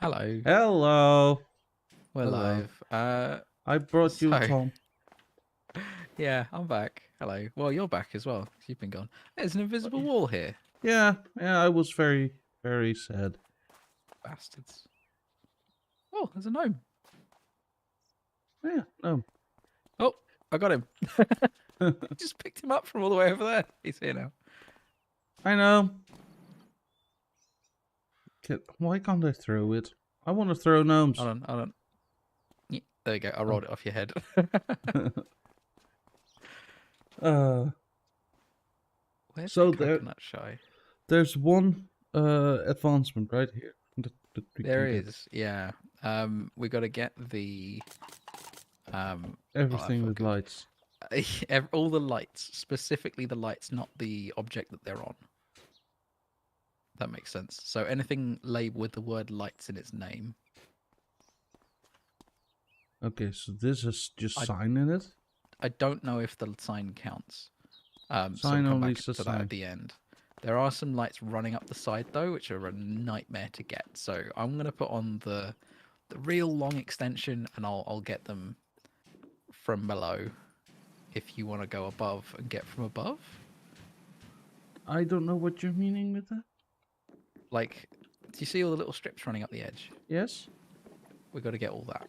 Hello, Hello. we're Hello. live. I brought you So Tom. yeah, I'm back. Hello. Well, you're back as well. 'Cause you've been gone. There's an invisible wall here, Yeah, I was very sad. bastards. Oh, there's a gnome. Yeah, no. Oh, I got him. Just picked him up from all the way over there. He's here now. I know. Why can't I throw it? I want to throw gnomes. Hold on, hold on. Yeah, there you go. I Oh. rolled it off your head. uh, Where's the so coconut shy? there's one advancement right here that we There can get. is. Yeah. We got to get the Oh, I Everything with fucking lights. all the lights, specifically the lights, not the object that they're on. That makes sense. So anything labeled with the word lights in its name. Okay, so this is just I sign in it. I don't know if the sign counts. So we'll Sign come only back says to that sign. at the end. There are some lights running up the side though, which are a nightmare to get. So I'm gonna put on the real long extension, and I'll get them from below. If you want to go above and get from above, I don't know what you're meaning with that. like, do you see all the little strips running up the edge? Yes. We got to get all that.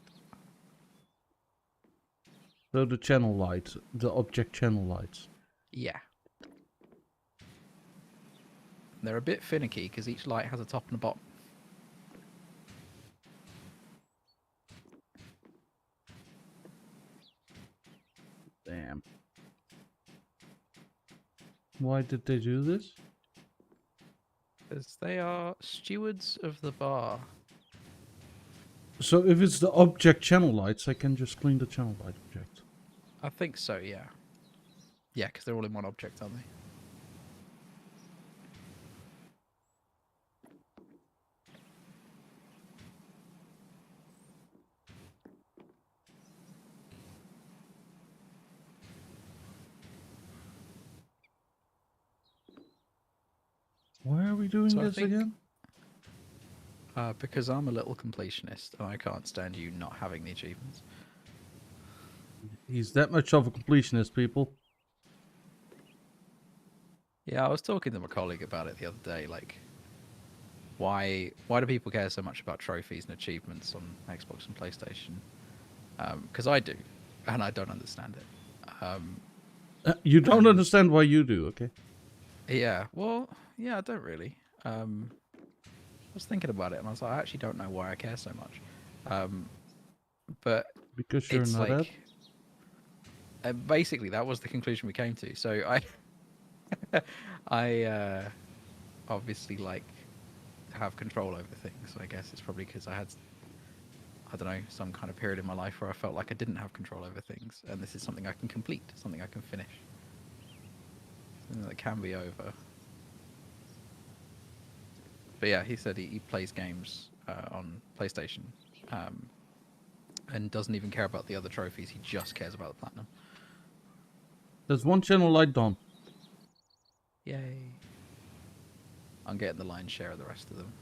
So the channel lights, the object channel lights. Yeah. They're a bit finicky because each light has a top and a bottom. Damn. Why did they do this? Because they are stewards of the bar. So if it's the object channel lights, I can just clean the channel light object. I think so, yeah. Yeah, because they're all in one object, aren't they? Why are we doing So I this think again? because I'm a little completionist and I can't stand you not having the achievements. He's that much of a completionist, people. Yeah, I was talking to my colleague about it the other day. Like, why do people care so much about trophies and achievements on Xbox and PlayStation? Because I do, and I don't understand it. You don't understand why you do, okay? Yeah, well, yeah, I don't really. I was thinking about it, and I was like, I actually don't know why I care so much. But Because you're it's not at. like, basically, that was the conclusion we came to. So I obviously like to have control over things. I guess it's probably because I had, I don't know, some kind of period in my life where I felt like I didn't have control over things, and this is something I can complete, something I can finish, something that can be over. But yeah, he said he plays games on PlayStation, and doesn't even care about the other trophies. He just cares about the platinum. There's one channel light done. Yay! I'm getting the lion's share of the rest of them.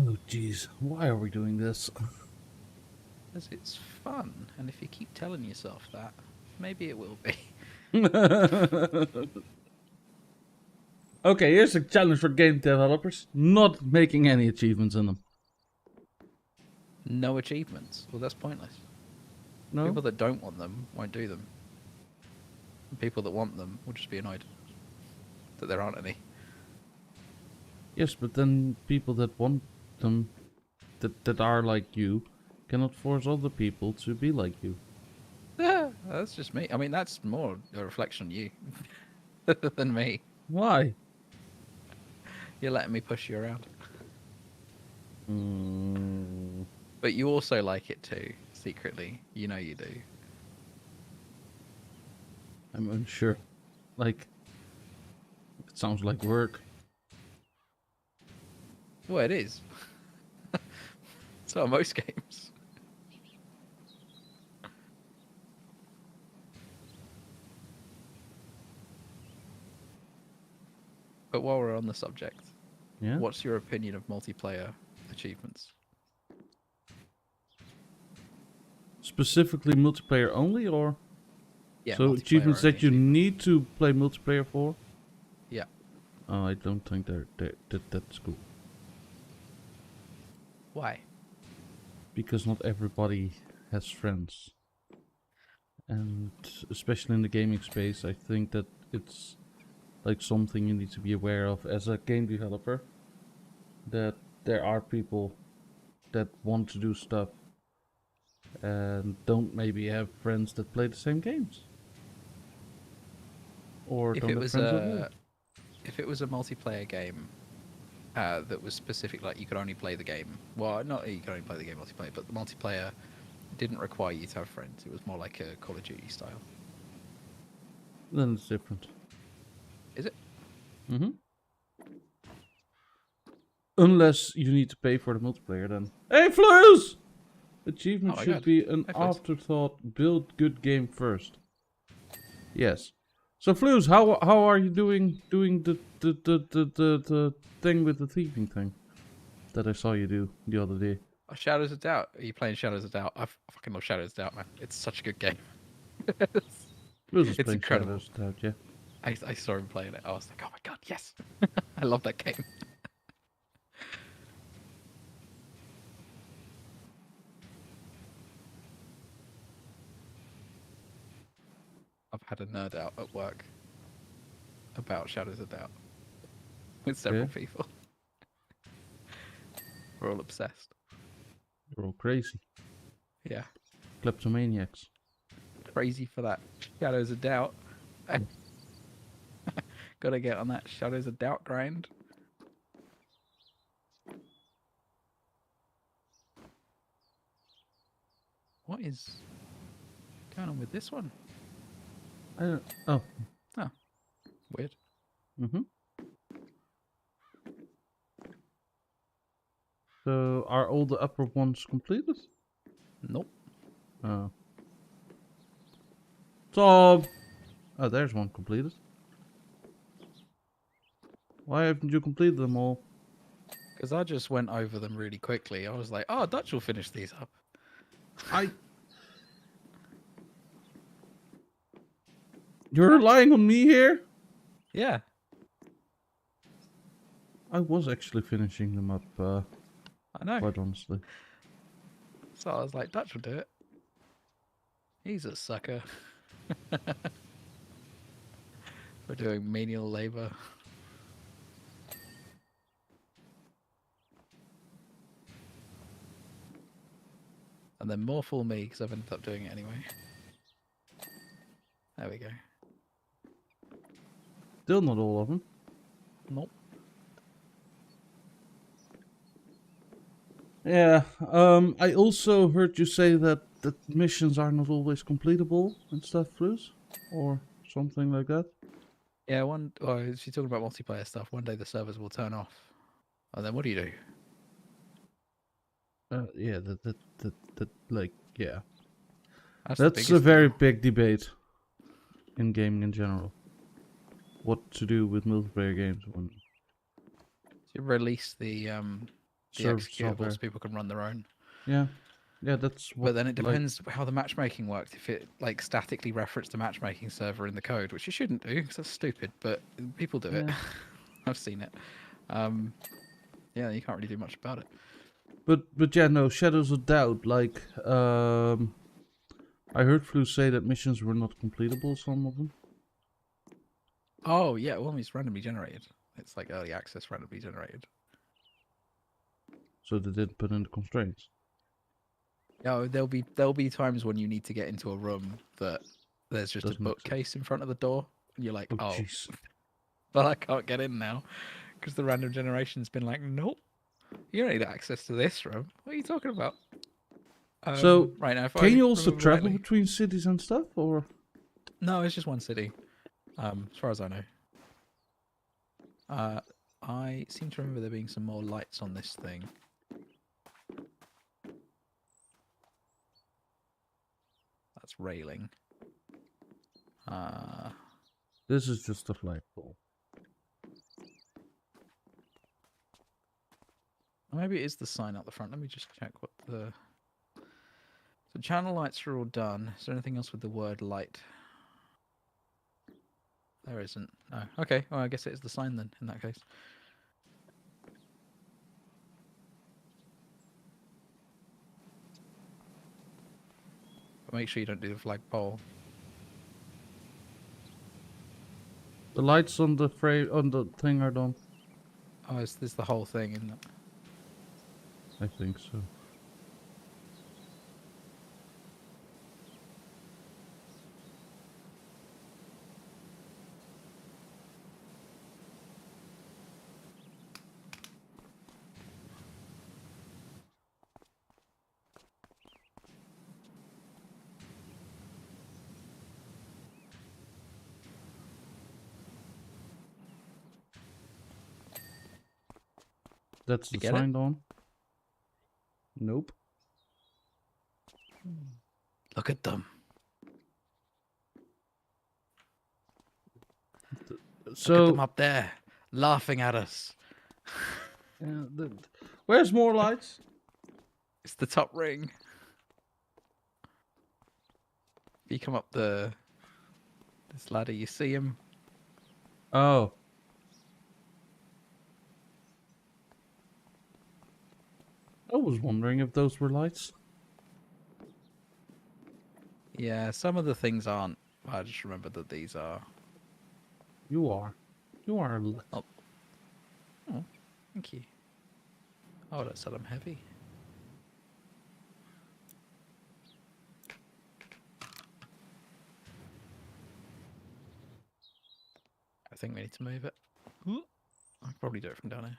Oh, jeez. Why are we doing this? Because it's fun, and if you keep telling yourself that, maybe it will be. Okay, here's a challenge for game developers. Not making any achievements in them. No achievements. Well, that's pointless. No? People that don't want them won't do them. People that want them will just be annoyed that there aren't any. Yes, but then people that want them, that are like you, cannot force other people to be like you. That's just me. I mean, that's more a reflection on you than me. Why? You're letting me push you around. Mm, But you also like it too, secretly. You know you do. I'm unsure. Like, it sounds like work. Well, it is. So are most games. But while we're on the subject, Yeah. what's your opinion of multiplayer achievements? Specifically multiplayer only, or Yeah, so multiplayer achievements only that you achievements. need to play multiplayer for? Yeah. Oh, I don't think that's cool. Why? Because not everybody has friends. And especially in the gaming space, I think that it's like something you need to be aware of as a game developer. That there are people that want to do stuff and don't maybe have friends that play the same games. Or If don't it have was friends at all. a if it was a multiplayer game that was specific, like you could only play the game. Well, not you could only play the game multiplayer, but the multiplayer didn't require you to have friends. It was more like a Call of Duty style. Then it's different. Is it? Mm-hmm. Unless you need to pay for the multiplayer, then. Hey, Flus! Achievement Oh my should god. be an Hi, Flus. afterthought. Build good game first. Yes. So, Flus, how are you doing the thing with the thieving thing that I saw you do the other day? Oh, Shadows of Doubt. Are you playing Shadows of Doubt? I fucking love Shadows of Doubt, man. It's such a good game. Flus is It's playing incredible. Shadows out, yeah. I saw him playing it. I was like, oh my god, yes. I love that game. I've had a nerd out at work about Shadows of Doubt with several Okay. people. We're all obsessed. You're all crazy. Yeah. Kleptomaniacs. Crazy for that Shadows of Doubt. Gotta get on that Shadows of Doubt grind. What is going on with this one? I don't. Oh. Oh, weird. Mm-hmm. So, are all the upper ones completed? Nope. Oh. Tom! Oh, there's one completed. Why haven't you completed them all? Because I just went over them really quickly. I was like, oh, Dutch will finish these up. You're relying on me here? Yeah. I was actually finishing them up, I know. quite honestly. So I was like, Dutch will do it. He's a sucker. For doing menial labor. And then more fool me because I've ended up doing it anyway. There we go. Still not all of them. Nope. Yeah, I also heard you say that missions are not always completable and stuff, Flus? Or something like that? Yeah, if you're talking about multiplayer stuff, one day the servers will turn off. And then what do you do? Yeah, like, yeah. That's That's the a biggest very deal. big debate in gaming in general. What to do with multiplayer games when To release the servers are executable there. so people can run their own. Yeah, yeah, that's what. But then it like, depends how the matchmaking worked. If it like statically referenced a matchmaking server in the code, which you shouldn't do because that's stupid, but people do it. Yeah. I've seen it. Yeah, you can't really do much about it. But yeah, no, Shadows of Doubt. Like, I heard Flu say that missions were not completable. Some of them. Oh yeah, well, it's randomly generated. It's like early access randomly generated. So they didn't put in the constraints. Yeah, there'll be times when you need to get into a room that there's just Doesn't a bookcase in front of the door, and you're like, Oh, oh, jeez. but I can't get in now because the random generation's been like, nope, you don't need access to this room. What are you talking about? So, right now, if can I you also remember travel rightly, between cities and stuff, or? no, it's just one city, as far as I know. I seem to remember there being some more lights on this thing. That's railing. This is just a flagpole. Maybe it is the sign out the front. Let me just check what the... So channel lights are all done. Is there anything else with the word light? There isn't. No. Okay, well, I guess it is the sign then, in that case. But make sure you don't do the flagpole. The lights on the frame on the thing are done. Oh, is this the whole thing, isn't it? I think so. That's the You get it? sign on. Nope. Look at them. Look at So them up there, laughing at us. yeah, where's more lights? It's the top ring. If you come up this ladder, you see him. Oh. I was wondering if those were lights. Yeah, some of the things aren't. I just remember that these are. You are. You are. Oh, thank you. Oh, that said I'm heavy. I think we need to move it. I'll probably do it from down here.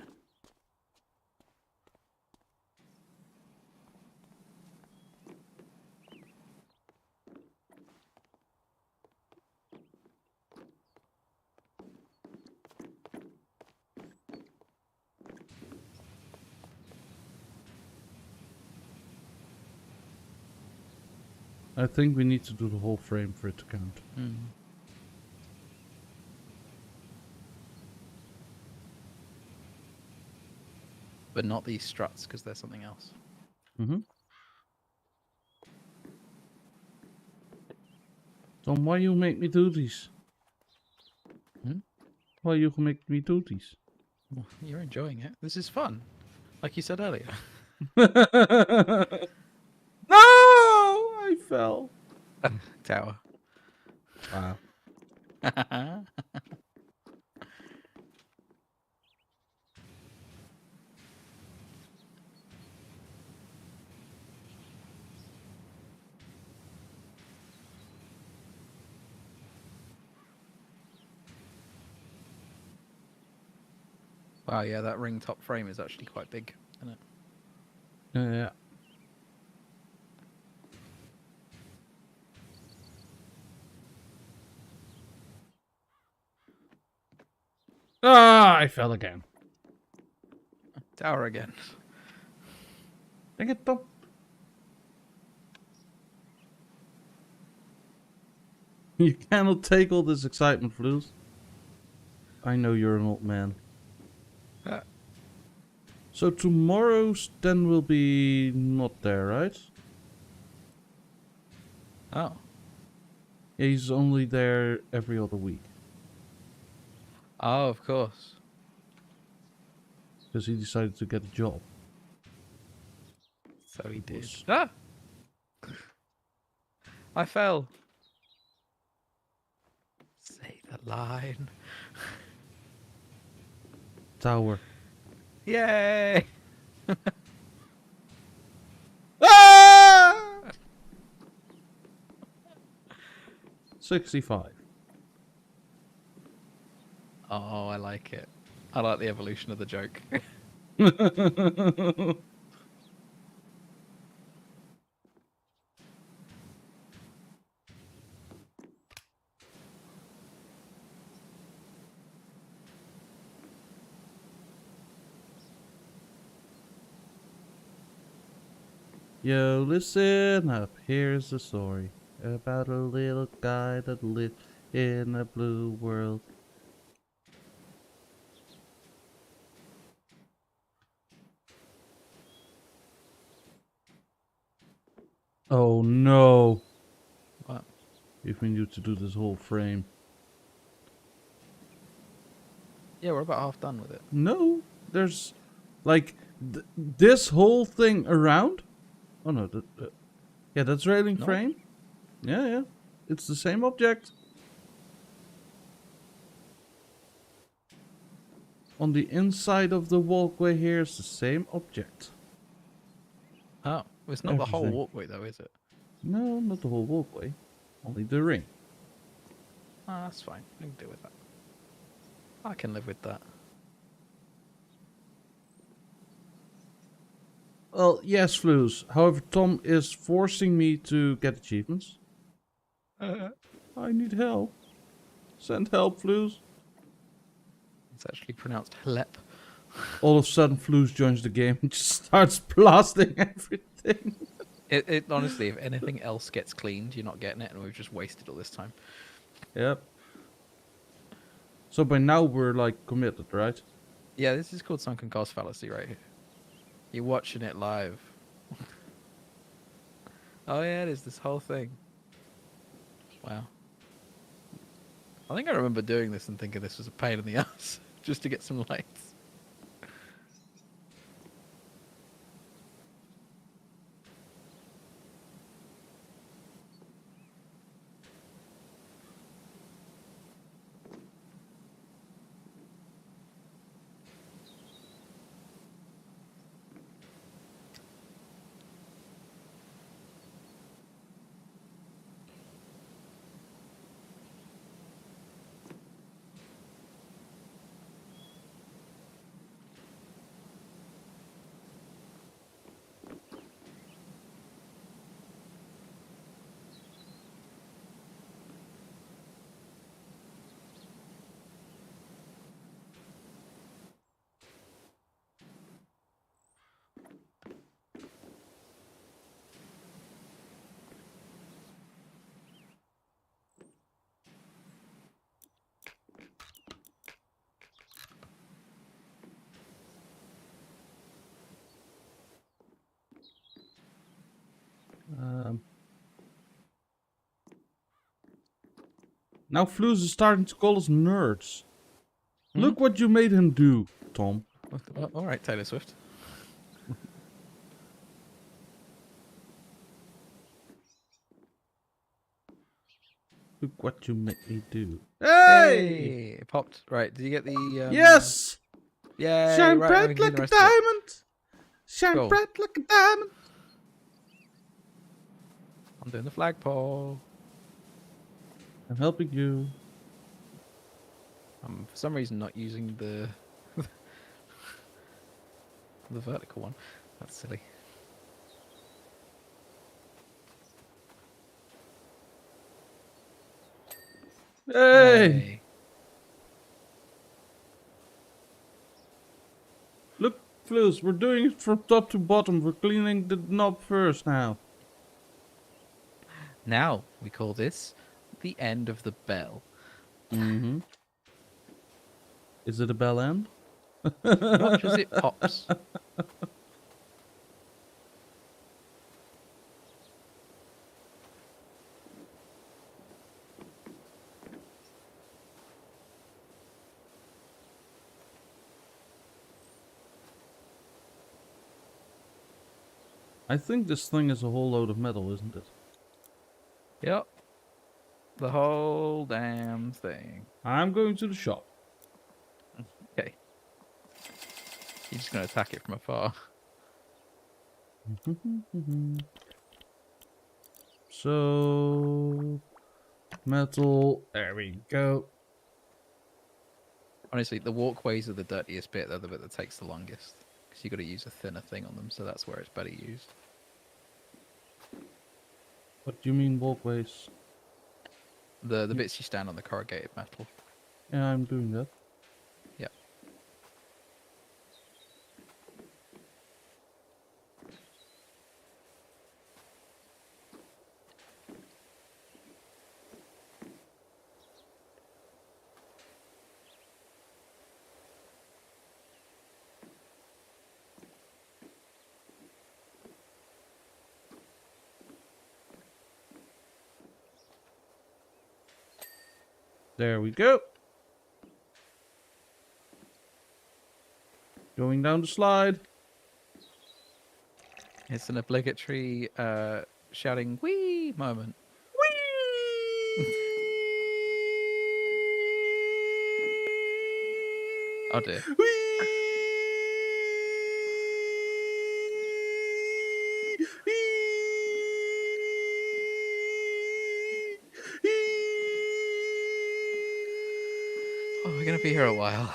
I think we need to do the whole frame for it to count. But not these struts, because they're something else. Mm-hmm. Tom, why you make me do these? Why you make me do these? Well, you're enjoying it. This is fun. Like you said earlier. No! I fell. Tower. Wow. Wow, yeah, that ring top frame is actually quite big, isn't it? Yeah. Ah, I fell again. Tower again. Dang it, Tom. You cannot take all this excitement, Flus. I know you're an old man. So tomorrow's then will be not there, right? Oh. Yeah, he's only there every other week. Oh, of course. Because he decided to get a job. So he did. Was- Ah! I fell. Say the line. Tower. Yay! Ah! 65. Oh, I like it. I like the evolution of the joke. Yo, listen up. Here's a story about a little guy that lived in a blue world. Oh no! What? If we need to do this whole frame. Yeah, we're about half done with it. No, there's like this whole thing around. Oh no, yeah, that's railing No? frame. Yeah, yeah, it's the same object. On the inside of the walkway here is the same object. Oh, it's not the whole Everything. walkway though, is it? No, not the whole walkway. Only the ring. Ah, that's fine. I can deal with that. I can live with that. Well, yes, Flues. However, Tom is forcing me to get achievements. I need help. Send help, Flues. It's actually pronounced Hlep. All of a sudden, Flues joins the game and just starts blasting everything. It honestly, if anything else gets cleaned, you're not getting it, and we've just wasted all this time. Yep. So by now we're like committed, right? Yeah, this is called sunken cost fallacy right here. You're watching it live. Oh yeah, it is this whole thing. Wow. I think I remember doing this and thinking this was a pain in the ass just to get some lights. Now Flues is starting to call us nerds. Hmm? Look what you made him do, Tom. All right, Taylor Swift. Look what you made me do. Hey, it popped. Right, did you get the? Yes! Yay! Shine Right, now we bright can like clean the a rest of it. diamond! Shine Cool. bright like a diamond! I'm doing the flagpole. I'm helping you. I'm for some reason not using the the vertical one. That's silly. Hey! Yay. Look, Flues, we're doing it from top to bottom. We're cleaning the knob first now. Now we call this the end of the bell. Mm-hmm. Is it a bell end? Watch as it pops. I think this thing is a whole load of metal, isn't it? Yep. The whole damn thing. I'm going to the shop. Okay. You're just gonna attack it from afar. So... metal. There we go. Honestly, the walkways are the dirtiest bit. They're the bit that takes the longest. Because you got to use a thinner thing on them, so that's where it's better used. What do you mean walkways? The bits you stand on the corrugated metal. Yeah, I'm doing that. Yep. There we go. Going down the slide. It's an obligatory shouting "wee" moment. Oh dear. Oh, we're gonna be here a while.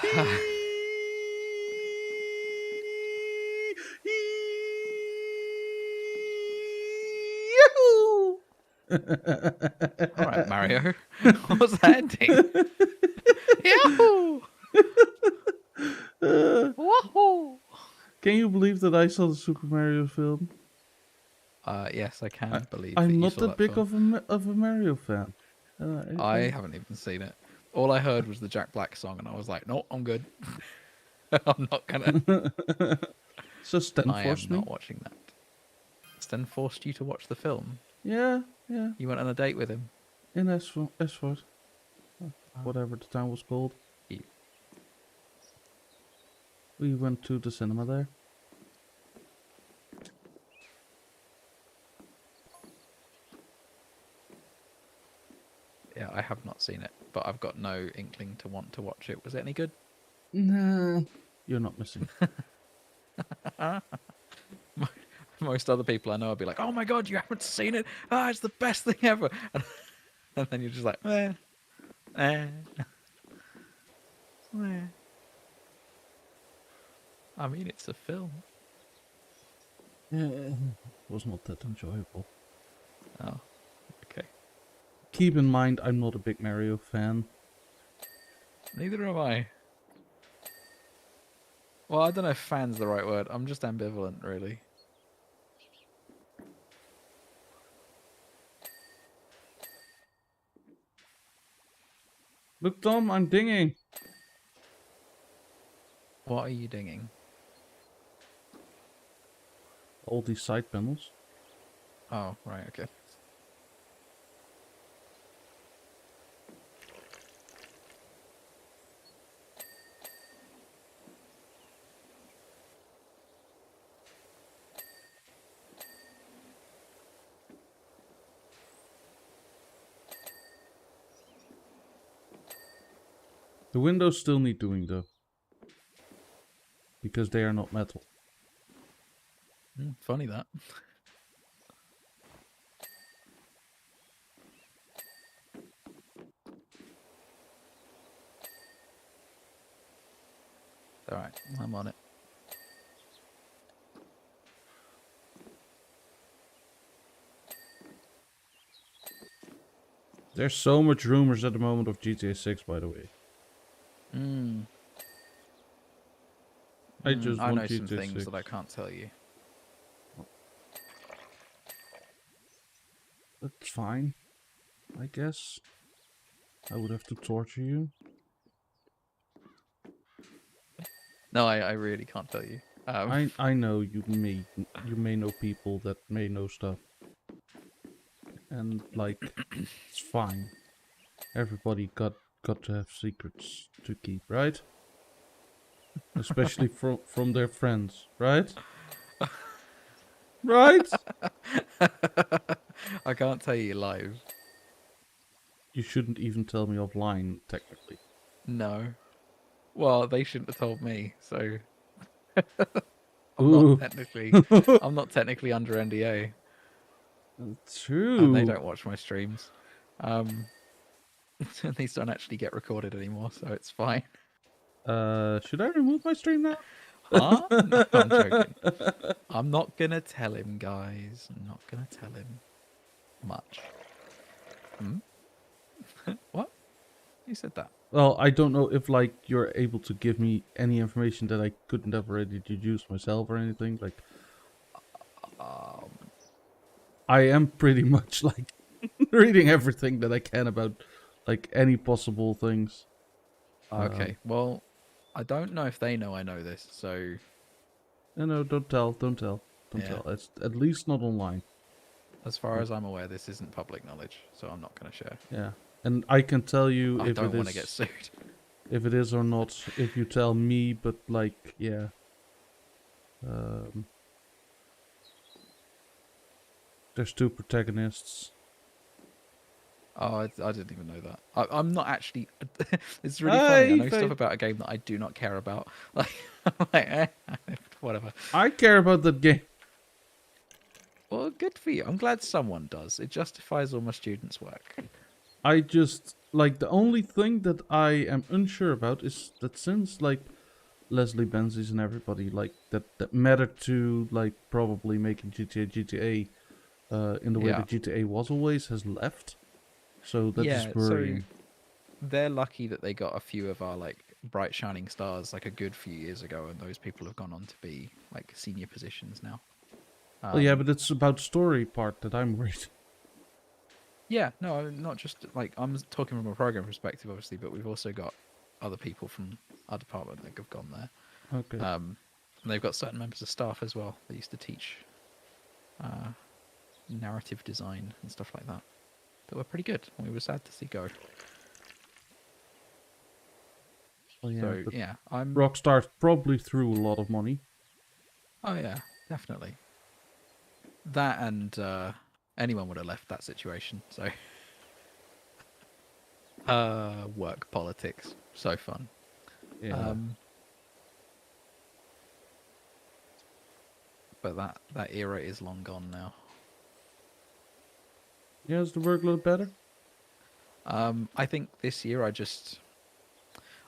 All right, Mario. What was that ending? Yahoo! Wahoo! Can you believe that I saw the Super Mario film? Yes, I can believe that I'm you not saw that that big film. of a Mario fan. I haven't even seen it. All I heard was the Jack Black song, and I was like, "No, I'm good. I'm not gonna. So Stan I am forced me. not watching that." Sten forced you to watch the film. Yeah, yeah. You went on a date with him. In Esford, whatever the town was called. You- We went to the cinema there. Yeah, I have not seen it, but I've got no inkling to want to watch it. Was it any good? Nah, you're not missing. Most other people I know will be like, "Oh my god, you haven't seen it? Ah, it's the best thing ever." And then you're just like, eh, eh, eh. I mean, it's a film. Yeah, was not that enjoyable. Oh, okay. Keep in mind, I'm not a big Mario fan. Neither am I. Well, I don't know if fan's the right word. I'm just ambivalent, really. Look, Tom, I'm dinging. What are you dinging? All these side panels. Oh, right, okay. The windows still need doing though. Because they are not metal. Funny that. Alright, I'm on it. There's so much rumors at the moment of GTA 6, by the way. I just I want know some GTA things 6. that I can't tell you. That's fine. I guess. I would have to torture you. No, I really can't tell you. I know you may know people that may know stuff. And like it's fine. Everybody got to have secrets to keep, right? Especially from their friends, right? Right? I can't tell you live. You shouldn't even tell me offline, technically. No. Well, they shouldn't have told me, so Ooh. I'm not technically under NDA. True. And they don't watch my streams. These don't actually get recorded anymore, so it's fine. Should I remove my stream now? Huh? No, I'm joking. I'm not gonna tell him, guys. I'm not gonna tell him much. What? You said that? Well, I don't know if like you're able to give me any information that I couldn't have already deduced myself or anything. Like, I am pretty much like reading everything that I can about like any possible things. Okay. Well, I don't know if they know I know this, so No, don't tell. Yeah. It's at least not online. as far as I'm aware, this isn't public knowledge, so I'm not gonna share. Yeah. And I can tell you I if don't it want to get is, sued. if it is or not, if you tell me. But like, yeah, um, there's two protagonists. Oh, I didn't even know that. I'm not actually. It's really funny. I I know stuff about a game that I do not care about. Like, I'm like whatever. I care about that game. Well, good for you. I'm glad someone does. It justifies all my students' work. I just like the only thing that I am unsure about is that since like Leslie Benzies and everybody like that mattered to like probably making GTA in the way Yeah. that GTA was always has left. So that is Yeah. So worrying. they're lucky that they got a few of our like bright shining stars like a good few years ago, and those people have gone on to be like senior positions now. Well, yeah, but it's about story part that I'm worried. Yeah, no, not just like I'm talking from a program perspective, obviously, but we've also got other people from our department that have gone there. Okay. And they've got certain members of staff as well that used to teach uh, narrative design and stuff like that. That were pretty good. And we were sad to see go. Well, yeah, So but yeah, I'm. Rockstar probably threw a lot of money. Oh yeah, definitely. That and anyone would have left that situation. So work politics, so fun. Yeah. But that era is long gone now. Yeah, is the workload better? I think this year I don't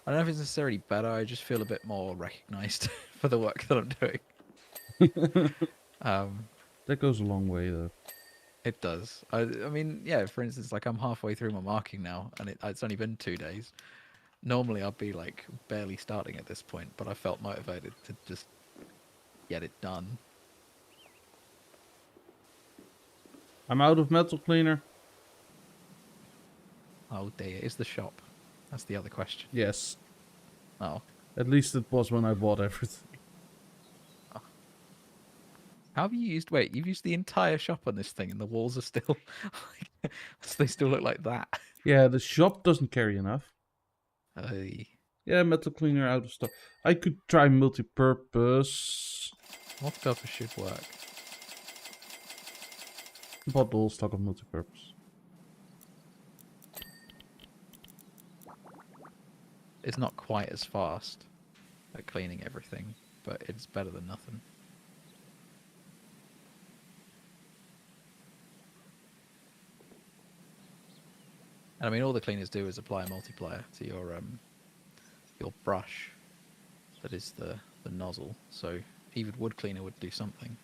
know if it's necessarily better. I just feel a bit more recognized for the work that I'm doing. That goes a long way, though. It does. I mean, yeah. For instance, like I'm halfway through my marking now, and it's only been 2 days. Normally, I'd be like barely starting at this point, but I felt motivated to just get it done. I'm out of metal cleaner. Oh dear, is the shop? That's the other question. Yes. Oh, At least it was when I bought everything. how have you used? Wait, you've used the entire shop on this thing, and the walls are still, they still look like that. Yeah, the shop doesn't carry enough. Hey, Yeah, metal cleaner out of stock. I could try multi-purpose. multi-purpose should work. Bought the whole stock of multi-purpose. It's not quite as fast at cleaning everything, but it's better than nothing. And I mean, all the cleaners do is apply a multiplier to your brush. That is the nozzle. So even wood cleaner would do something.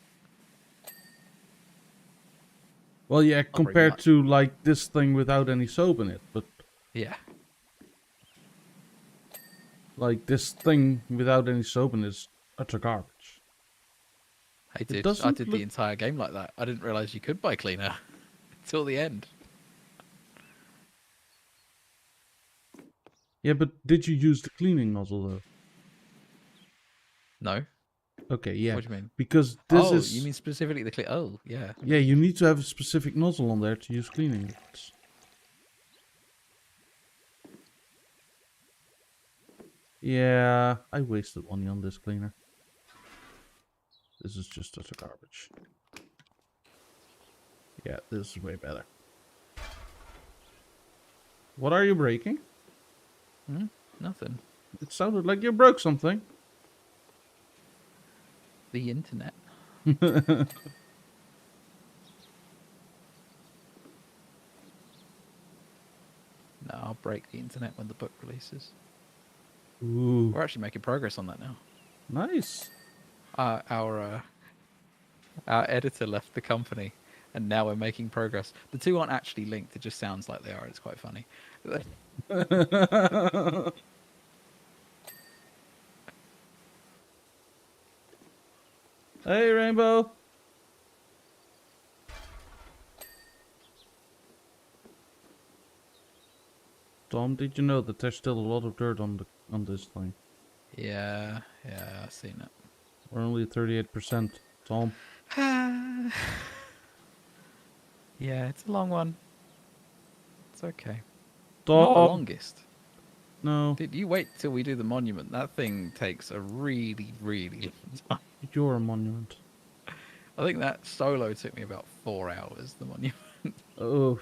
Well, yeah, very compared much. to like this thing without any soap in it, but Yeah. like this thing without any soap in it is utter garbage. I did doesn't the look- entire game like that. I didn't realize you could buy cleaner until the end. Yeah, but did you use the cleaning nozzle though? No. Okay, yeah. What do you mean? Because this is... you mean specifically the clean? Oh, yeah. Yeah, you need to have a specific nozzle on there to use cleaning liquids. Yeah, I wasted money on this cleaner. This is just utter garbage. Yeah, this is way better. What are you breaking? Nothing. It sounded like you broke something. The internet. No, I'll break the internet when the book releases. Ooh, We're actually making progress on that now. nice. Our editor left the company, and now we're making progress. The two aren't actually linked. It just sounds like they are. It's quite funny. Hey, Rainbow. Tom, did you know that there's still a lot of dirt on this thing? Yeah, I've seen it. We're only at 38%, Tom. Yeah, it's a long one. It's okay. Not the Stop. longest. No, Dude, you wait till we do the monument. That thing takes a really, really long time. you're a monument. I think that solo took me about 4 hours, the monument. Oh,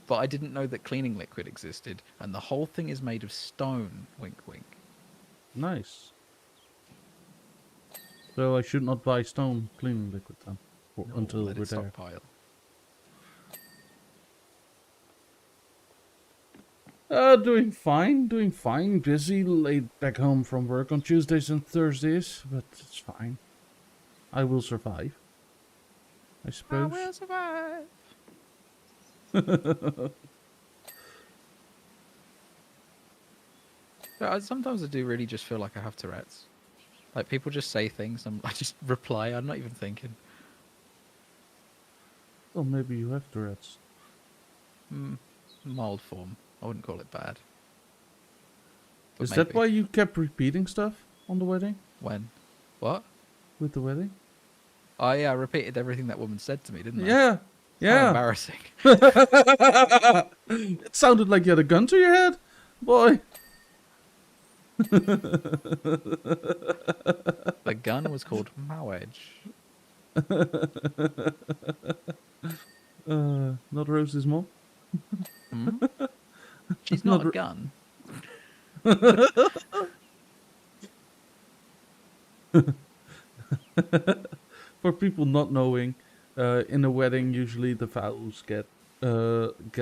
But I didn't know that cleaning liquid existed, and the whole thing is made of stone. Wink, wink. nice. So I should not buy stone cleaning liquid then, No, until let we're it there. stockpile. Doing fine, doing fine. Busy, late back home from work on Tuesdays and Thursdays, but it's fine. I will survive, I I suppose. will survive. Sometimes I do really just feel like I have Tourette's. Like people just say things, and I just reply. I'm not even thinking. Well, maybe you have Tourette's. Mild form. I wouldn't call it bad. But Is that maybe. why you kept repeating stuff on the wedding? When? What? With the wedding? Oh yeah, I repeated everything that woman said to me, didn't I? Yeah, How yeah. embarrassing. It sounded like you had a gun to your head, boy. The gun was called Mowedge. Not Rose's mom. Hmm? She's Not not a r- gun. For people not knowing, in a wedding, usually the vows get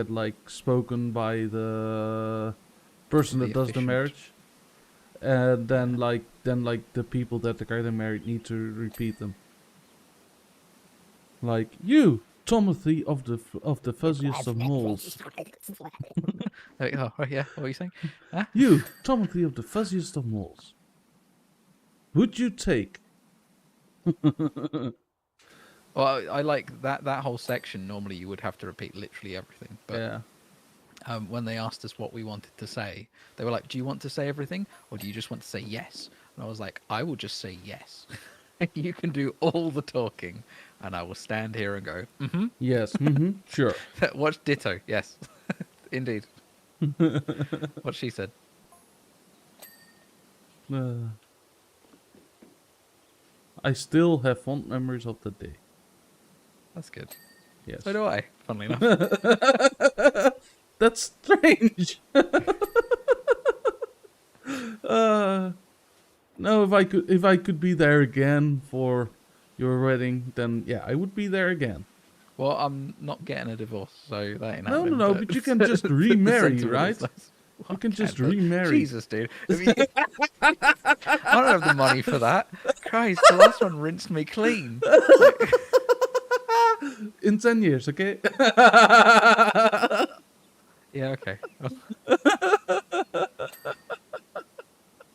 like spoken by the person The that does the officiant. marriage, and then the people that are getting married need to repeat them. Like you, Timothy of the fuzziest of moles. Oh yeah, what were you saying? Huh? You, Timothy of the fuzziest of moles. Would you take? Well, I like that whole section. Normally, you would have to repeat literally everything. But Yeah. when they asked us what we wanted to say, they were like, "Do you want to say everything, or do you just want to say yes?" And I was like, "I will just say yes. You can do all the talking, and I will stand here and go, mm-hmm." Yes. Mm-hmm. Sure. Watch ditto. Yes, indeed. What she said. I still have fond memories of that day. That's good. Yes. So do I. Funnily enough. That's strange. No, if I could be there again for your wedding, then yeah, I would be there again. Well, I'm not getting a divorce, so that ain't No, happening. no, but you can just the remarry, sentiment is right? nice. You can just But remarry. Jesus, dude. I don't have the money for that. Christ, the last one rinsed me clean. In 10 years, okay? Yeah, okay.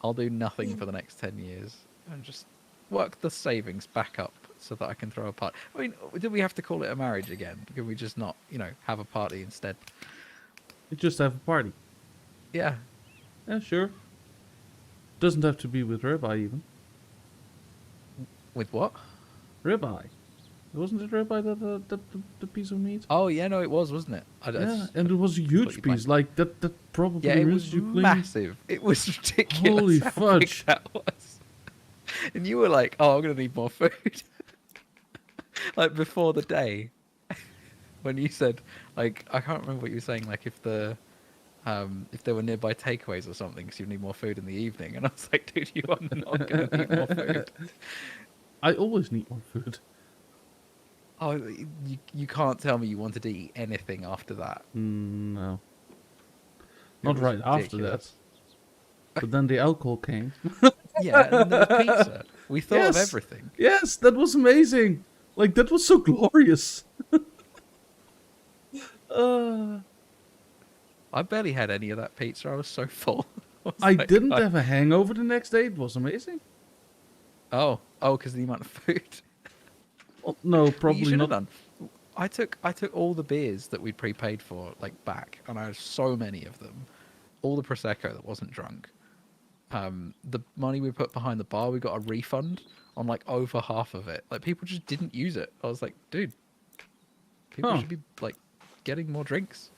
I'll do nothing for the next 10 years and just work the savings back up so that I can throw a party. I mean, do we have to call it a marriage again? Can we just not, have a party instead? You just have a party. Yeah. Yeah, sure. Doesn't have to be with ribeye even. With what? Ribeye. Wasn't it ribeye the piece of meat? Oh, yeah, no, it was, wasn't it? Yeah, and it was a huge completely piece. Like that probably Yeah, it rinsed was you clean. massive. It was ridiculous. Holy how fudge. big that was. And you were like, "Oh, I'm gonna need more food." Like before the day, when you said, like, I can't remember what you were saying. Like if there were nearby takeaways or something, because you need more food in the evening. And I was like, "Dude, you are not gonna need more food." I always need more food. Oh, you can't tell me you wanted to eat anything after that. No. It Not was right after that. ridiculous. But then the alcohol came. Yeah, and then there was pizza. We thought of Yes. everything. Yes, that was amazing. Like, that was so glorious. I barely had any of that pizza. I was so full. was I like, didn't have a hangover the next day. It was amazing. Oh, because of the amount of food. Well, no, You probably should have not. done. I took all the beers that we'd prepaid for back, and I had so many of them. All the prosecco that wasn't drunk. The money we put behind the bar, we got a refund on over half of it. Like people just didn't use it. I was like, dude, people Huh. should be getting more drinks.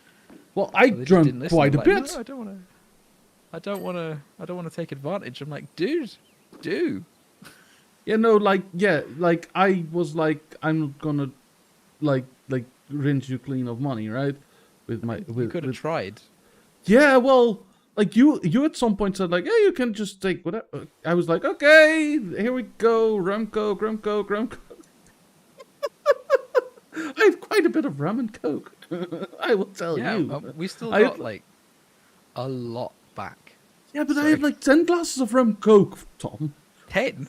Well, I But they just drank didn't listen. quite a They're like, bit. No, I don't want to. I don't want to take advantage. I'm like, dude, do. Yeah, no, like I was like, I'm not gonna like rinse you clean of money, right? With my You could have with tried. yeah, well, like you at some point said like, yeah, you can just take whatever. I was like, okay, here we go, rum coke, rum coke, rum coke. I have quite a bit of rum and coke. I will tell Yeah, you. we still I got like a lot back. yeah, but I So had like 10 glasses of rum coke, Tom. 10.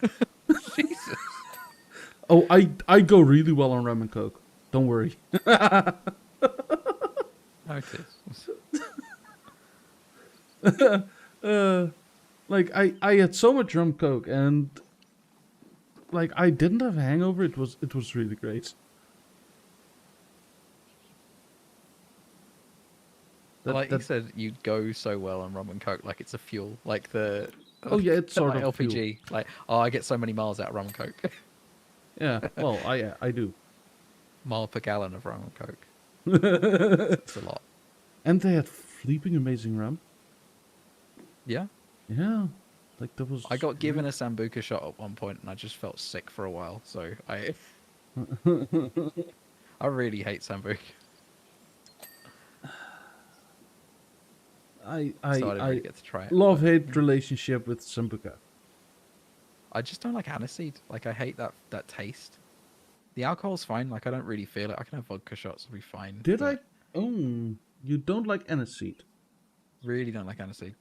Jesus. Oh, I go really well on rum and coke. Don't worry. Notice. Like I had so much rum coke and like I didn't have a hangover. It was really great. Like you said, you go so well on rum and coke, like it's a fuel, like the Oh yeah, it's sort like of fuel. LPG. Like, oh, I get so many miles out of rum and coke. Yeah, well, I do. Mile per gallon of rum and coke. It's a lot. And they had flipping amazing rum. Yeah. Yeah, like there was. I got given a sambuca shot at one point, and I just felt sick for a while. So I really hate sambuca. So I didn't really get to try it. love hate relationship with sambuca. I just don't like aniseed. Like I hate that taste. The alcohol's fine. Like I don't really feel it. I can have vodka shots. It'll be fine. Did I? but Oh, you don't like aniseed. Really don't like aniseed.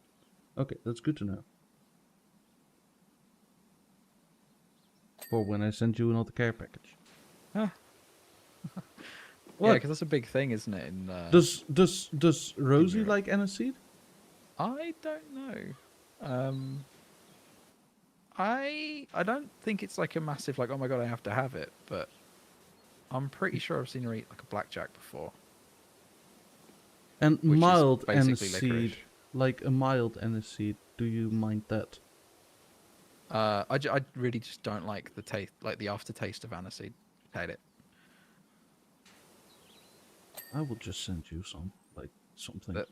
Okay, that's good to know. For when I send you another care package. Ah. Yeah, What? because that's a big thing, isn't it? In Does Rosie Europe. like aniseed? I don't know. I don't think it's like a massive like, oh my god, I have to have it, but I'm pretty sure I've seen her eat like a blackjack before. And Which is mild basically aniseed, licorice. like a mild aniseed. Do you mind that? I really just don't like the taste, like the aftertaste of aniseed. Hate it. I will just send you some, like something, But,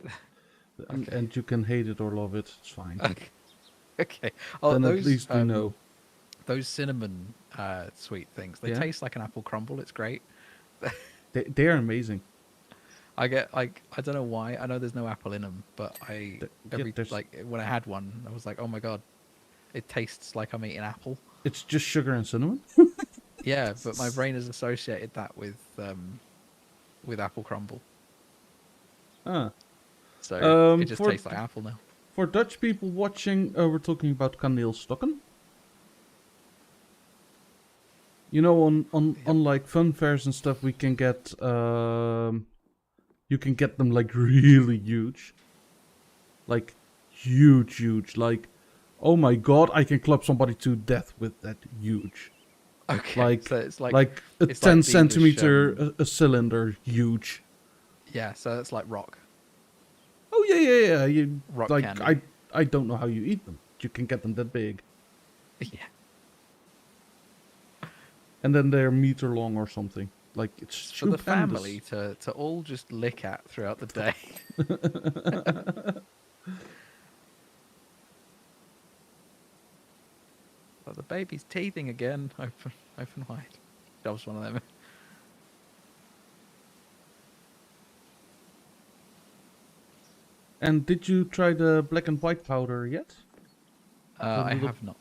okay. and you can hate it or love it. It's fine. Okay. Oh, Then those at least we know. those cinnamon sweet things. They Yeah? taste like an apple crumble. It's great. They are amazing. I get like I don't know why. I know there's no apple in them, but there's- like when I had one, I was like, oh my god, it tastes like I'm eating apple. It's just sugar and cinnamon. Yeah, but my brain has associated that with apple crumble, Ah. so it just for tastes like apple now. For Dutch people watching, we're talking about kaneelstokken. You know, on like fun fairs and stuff, we can get you can get them like really huge, like huge. Like, oh my god, I can club somebody to death with that huge. Okay, Like, so it's like a it's 10 like the centimeter English, a cylinder, huge. yeah, so it's like rock. Oh yeah. You Rock like candy. I don't know how you eat them. You can get them that big, Yeah, and then they're meter long or something. Like it's for the stupendous. family to all just lick at throughout the day. But the baby's teething again, open wide. That was one of them. And did you try the black and white powder yet? I little- have not.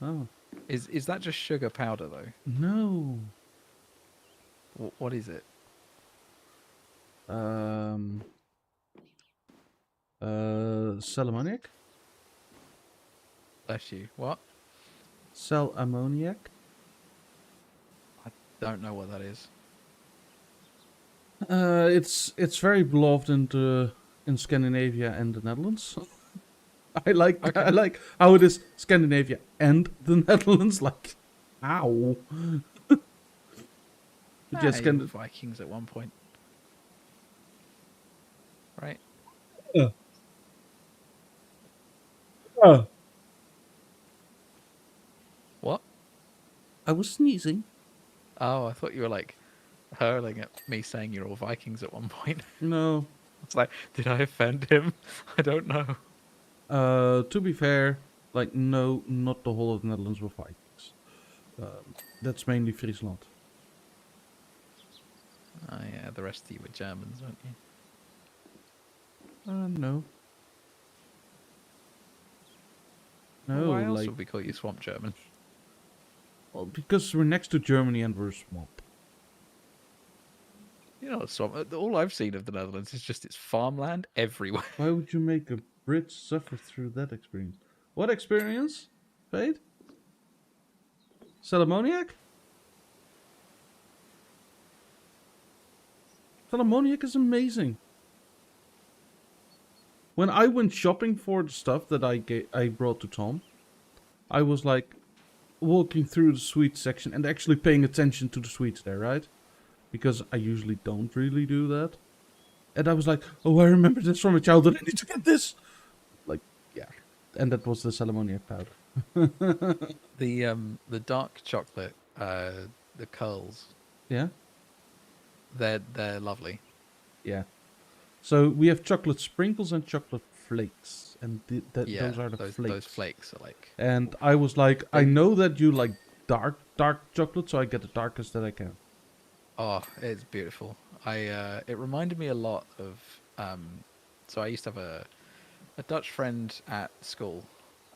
Oh Is that just sugar powder though? no. What is it? Cell ammoniac. Bless you. What? Cell ammoniac. I don't know what that is. It's very beloved in Scandinavia and the Netherlands. I like Okay. how it is Scandinavia and the Netherlands. Like, ow. But yeah, You were Vikings at one point, right? What? I was sneezing. Oh, I thought you were like hurling at me saying you're all Vikings at one point. No, It's like, did I offend him? I don't know. To be fair, like no, not the whole of the Netherlands were Vikings. That's mainly Friesland. Oh yeah, the rest of you were Germans, weren't you? No, Well, no, why else like would we call you Swamp German? well, because we're next to Germany and we're a swamp. You know, swamp. All I've seen of the Netherlands is just it's farmland everywhere. Why would you make a Brit suffer through that experience? What experience? Fade? Salamoniac? Salamoniac is amazing. When I went shopping for the stuff that I brought to Tom, I was like walking through the sweets section and actually paying attention to the sweets there, right? Because I usually don't really do that. And I was like, oh, I remember this from my childhood. I need to get this. Like, yeah. And that was the Salamoniac powder. The dark chocolate, the curls, Yeah? they're lovely. Yeah. So we have chocolate sprinkles and chocolate flakes. And Yeah, those are the flakes. those flakes are like. And I was like, I They- know that you like dark chocolate, so I get the darkest that I can. Oh, it's beautiful. It reminded me a lot of so I used to have a Dutch friend at school,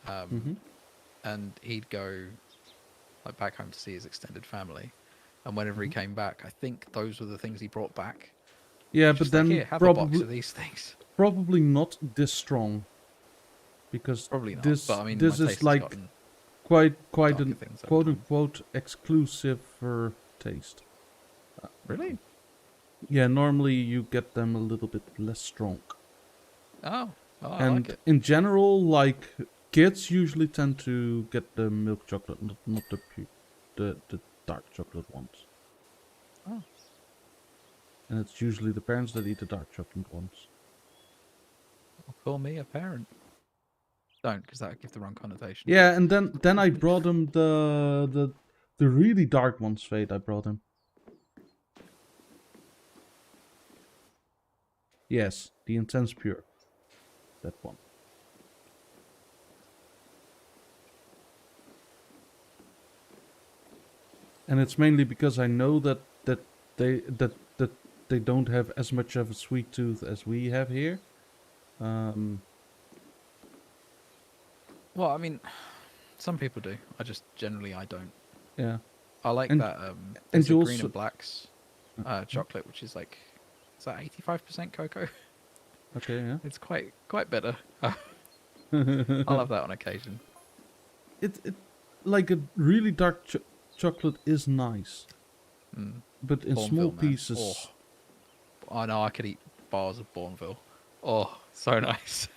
Mm-hmm. and he'd go like back home to see his extended family, and whenever he came back, I think those were the things he brought back. Yeah, Just but like, then here, have a box probably of these things. probably not this strong, because Probably not, this but I mean, this my is taste has like gotten quite darker an things over quote time. unquote exclusive taste. Really? Yeah, normally you get them a little bit less strong. Oh, I And like it. in general, like kids usually tend to get the milk chocolate, not the dark chocolate ones. Oh. And it's usually the parents that eat the dark chocolate ones. Call me a parent. Don't, because that would give the wrong connotation. Yeah, and then I brought him the really dark ones. Fate I brought him. Yes, the intense pure. That one. And it's mainly because I know that they don't have as much of a sweet tooth as we have here. Well, I mean, some people do. I don't. Yeah. I like And- that. and There's a you green also- and blacks chocolate, which is like, is that 85% cocoa? Okay. Yeah. It's quite bitter. I'll have that on occasion. It like a really dark chocolate is nice, Mm. but in Bourneville, small man. pieces. Oh. I know I could eat bars of Bourneville. Oh, so nice.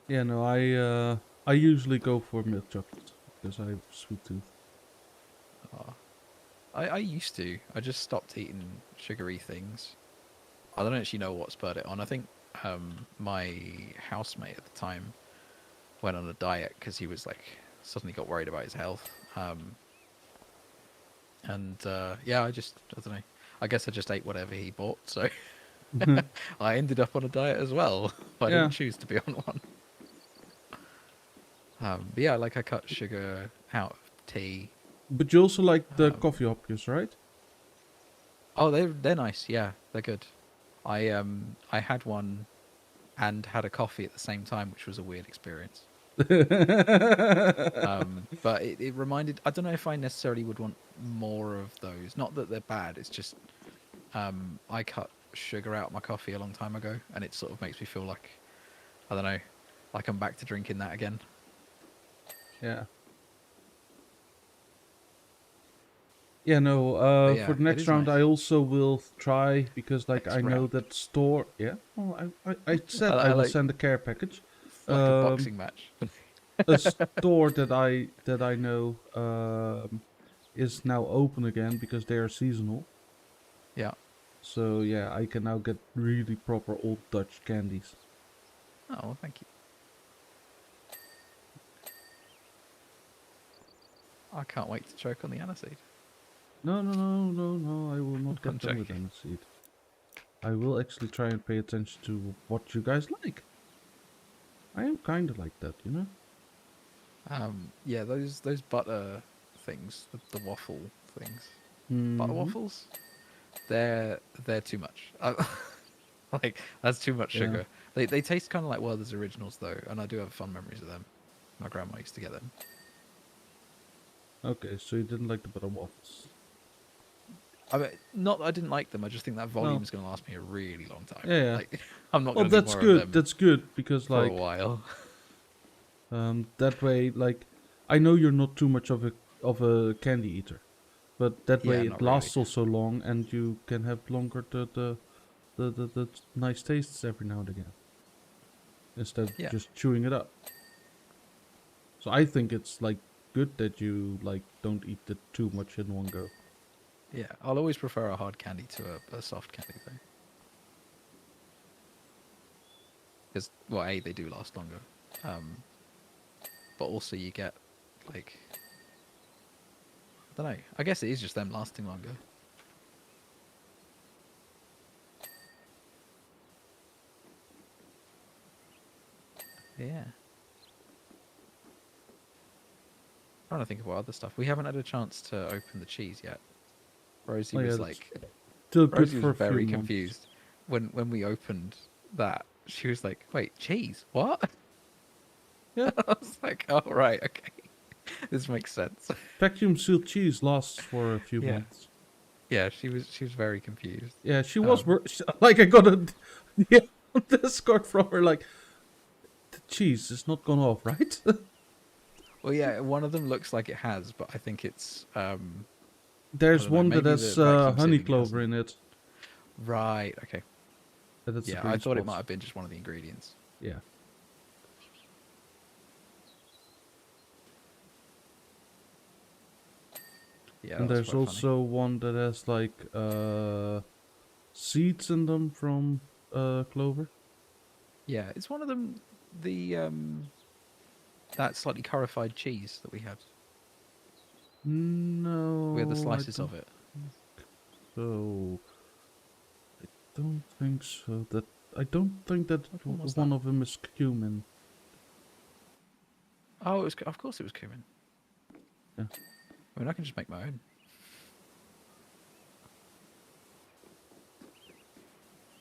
Yeah, no, I usually go for milk chocolate because I have sweet tooth. Oh. I used to. I just stopped eating sugary things. I don't actually know what spurred it on. I think my housemate at the time went on a diet because he was like suddenly got worried about his health. Yeah, I don't know. I guess I just ate whatever he bought, so I ended up on a diet as well. I Yeah. didn't choose to be on one. But yeah, like I cut sugar out of tea. But you also like the Um, coffee hoppies, right? Oh, they're nice. Yeah, they're good. I had one and had a coffee at the same time, which was a weird experience. But it reminded. I don't know if I necessarily would want more of those. Not that they're bad. It's just I cut sugar out of my coffee a long time ago, and it sort of makes me feel like I don't know, like I'm back to drinking that again. Yeah. Yeah, no, yeah, for the it next is round nice. I also will try, because like Next I know round. that store, yeah, well I said I I will like- send a care package. It's like a Um, boxing match. A store that I know is now open again because they are seasonal. Yeah. So yeah, I can now get really proper old Dutch candies. Oh, well, thank you. I can't wait to choke on the aniseed. No, no, no, no, no. I will not I'm get them with joking. aniseed. I will actually try and pay attention to what you guys like. I am kind of like that, you know? Yeah, those butter things, the waffle things, butter Mm-hmm. waffles. They're too much. Like that's too much Yeah. sugar. They taste kind of like Werther's Originals though, and I do have fond memories of them. My grandma used to get them. Okay, so you didn't like the butter waffles. I mean, not that I didn't like them. I just think that volume Well, is going to last me a really long time. yeah, yeah. Like I'm not Well, going to do that's more of good. them That's good because, for a like, while. that way, like, I know you're not too much of a candy eater, but that Yeah, way it not really. lasts also long, and you can have longer the nice tastes every now and again instead of Yeah, just chewing it up. So I think it's like good that you like don't eat it too much in one go. yeah. I'll always prefer a hard candy to a soft candy though, because well, a they do last longer, um, but also you get like I don't know. I guess it is just them lasting longer. Yeah. Trying to think of what other stuff. We haven't had a chance to open the cheese yet. Rosie Oh yeah, was that's like, still good Rosie was for a few very months. confused when we opened that. She was like, "Wait, cheese? What?" Yeah, I was like, "Oh right, okay, this makes sense." vacuum sealed cheese lasts for a few Yeah, months. yeah. She was very confused. Yeah, she was Um, like I got a yeah, Discord from her like the cheese is not gone off, right? well, yeah. One of them looks like it has, but I think it's I There's don't know. one that Maybe has the vacuum honey sealing it clover hasn't. in it. Right. Okay. That's the Yeah, I green thought it might spots. have been just one of the ingredients. Yeah. Yeah, And that was there's quite funny. also one that has like seeds in them from clover. Yeah, it's one of them. The that slightly currified cheese that we had. We had the No, I slices don't of it. think so. I don't think so. That I don't think that Which one was that? one of them is cumin. Oh, it was. Of course, it was cumin. Yeah. I mean, I can just make my own.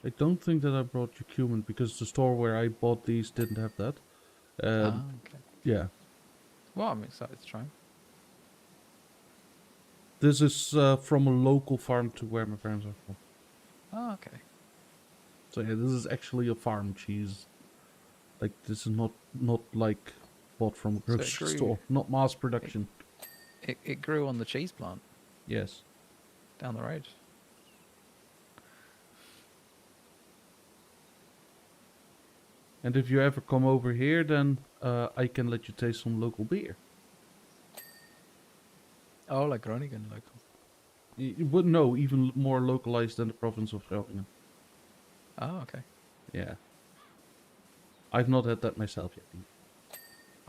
I don't think that I brought you cumin because the store where I bought these didn't have that. Ah, okay. Yeah. Well, I'm excited to try 'em. This is from a local farm to where my parents are from. Oh, okay. So yeah, this is actually a farm cheese. Like this is not like bought from a So it grocery grew. store, not mass It, production. it grew on the cheese plant Yes. down the road. And if you ever come over here, then I can let you taste some local beer. Oh, like Groningen local. You would know even more localized than the province of Groningen. Oh, okay. Yeah. I've not had that myself yet.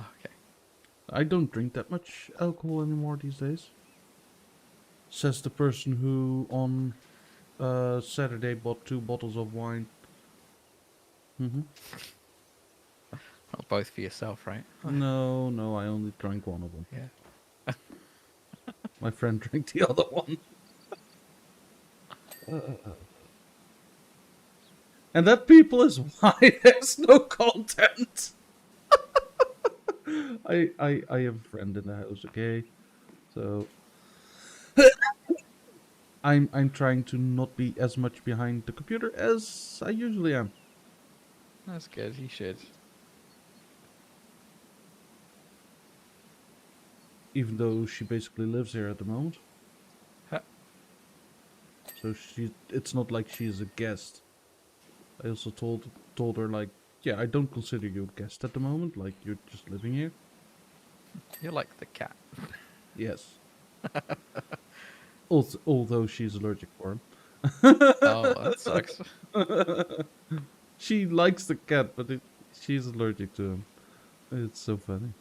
Okay. I don't drink that much alcohol anymore these days. Says the person who on Saturday bought 2 bottles of wine. Mm-hmm. Well, both for yourself, right? No, no, I only drank one of them. Yeah. My friend drank the other one. And that, people, is why there's no content. I have a friend in the house, okay? So I'm trying to not be as much behind the computer as I usually am. That's good. You should. Even though she basically lives here at the moment. Ha- So it's not like she's a guest. I also told her like, yeah, I don't consider you a guest at the moment, like you're just living here. You're like the cat. Yes. Although she's allergic for him. Oh, that sucks. She likes the cat, but she's allergic to him. It's so funny.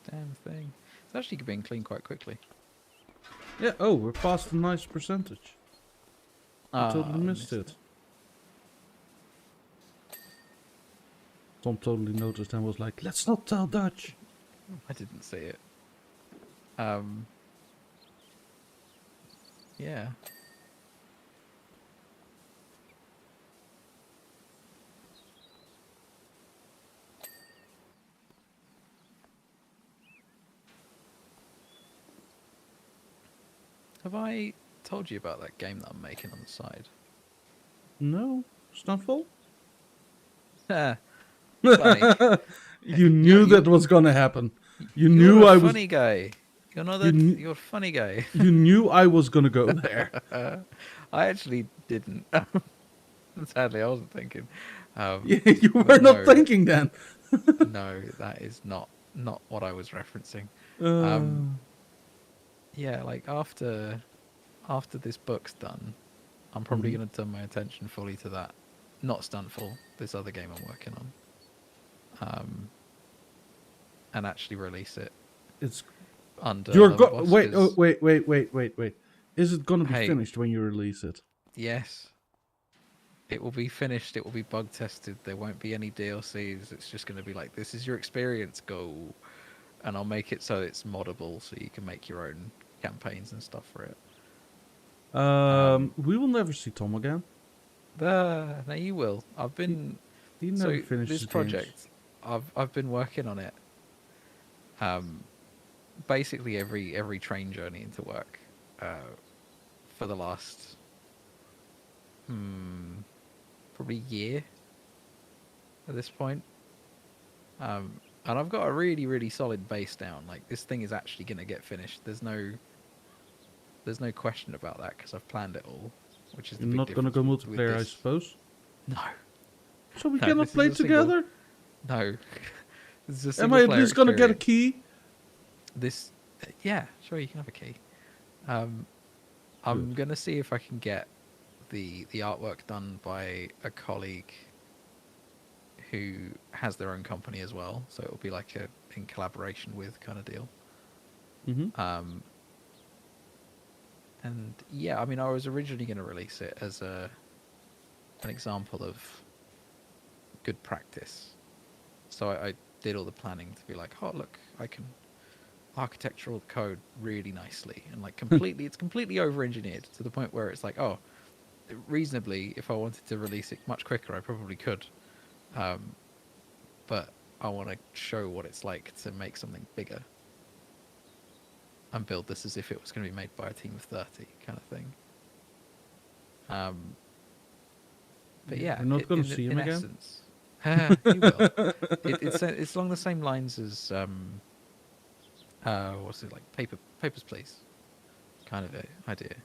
This damn thing. It's actually being cleaned quite quickly. Yeah, oh, we're past a nice percentage. I totally I missed it. Tom totally noticed and was like, let's not tell Dutch. I didn't see it. Yeah. Have I told you about that game that I'm making on the side? No? Snuffle? Funny. You knew that was gonna happen. You You're knew a I was. funny guy. You're not You, that. kn- You're a funny guy. you knew I was gonna go there. I actually didn't. Sadly, I wasn't thinking. Yeah, you were But not no, thinking then. no, that is not what I was referencing. Uh, Yeah, like after this book's done, I'm probably Mhm. gonna turn my attention fully to that. Not Stuntful, this other game I'm working on. And actually release it it's under you're another go. boss. Wait, 'Cause, wait. Is it gonna be hey, finished when you release it? yes, it will be finished. It will be bug tested. There won't be any DLCs. It's just going to be like, this is your experience, go. And I'll make it so it's moddable, so you can make your own campaigns and stuff for it. We will never see Tom again. No, you will. I've been He never so finishes this games. project. I've been working on it. Basically every train journey into work, for the last probably year at this point. And I've got a really solid base down. Like, this thing is actually going to get finished. There's no question about that because I've planned it all, which is the You're big not gonna go difference with multiplayer, I this. suppose. No, So we no, cannot this play is a single. together. No, this is a Am single I at player least gonna get a experience. key? This, yeah, sure, you can have a key. I'm Good. gonna see if I can get the artwork done by a colleague who has their own company as well, so it'll be like a in collaboration with kind of deal. Mm-hmm. And yeah, I mean, I was originally going to release it as an example of good practice. So I did all the planning to be like, oh look, I can architectural code really nicely, and like it's completely over engineered to the point where it's like, oh, reasonably, if I wanted to release it much quicker, I probably could. But I want to show what it's like to make something bigger and build this as if it was going to be made by a team of 30 kind of thing. But yeah, We're not gonna see him in again. essence, you will. It's along the same lines as what's it like, Papers, Please, kind of idea.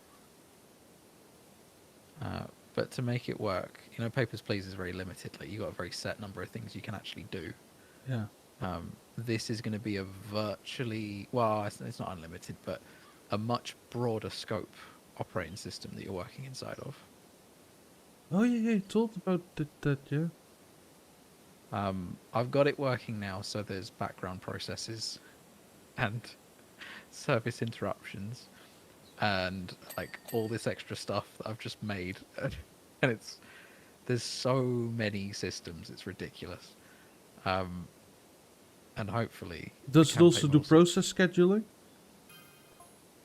But to make it work, you know, Papers, Please is very limited. Like, you got a very set number of things you can actually do. Yeah. This is going to be a virtually, well, it's not unlimited, but a much broader scope operating system that you're working inside of. Oh yeah, you told about that, yeah. I've got it working now, so there's background processes and service interruptions and like all this extra stuff that I've just made, and there's so many systems, it's ridiculous. And hopefully, Does it also do process scheduling?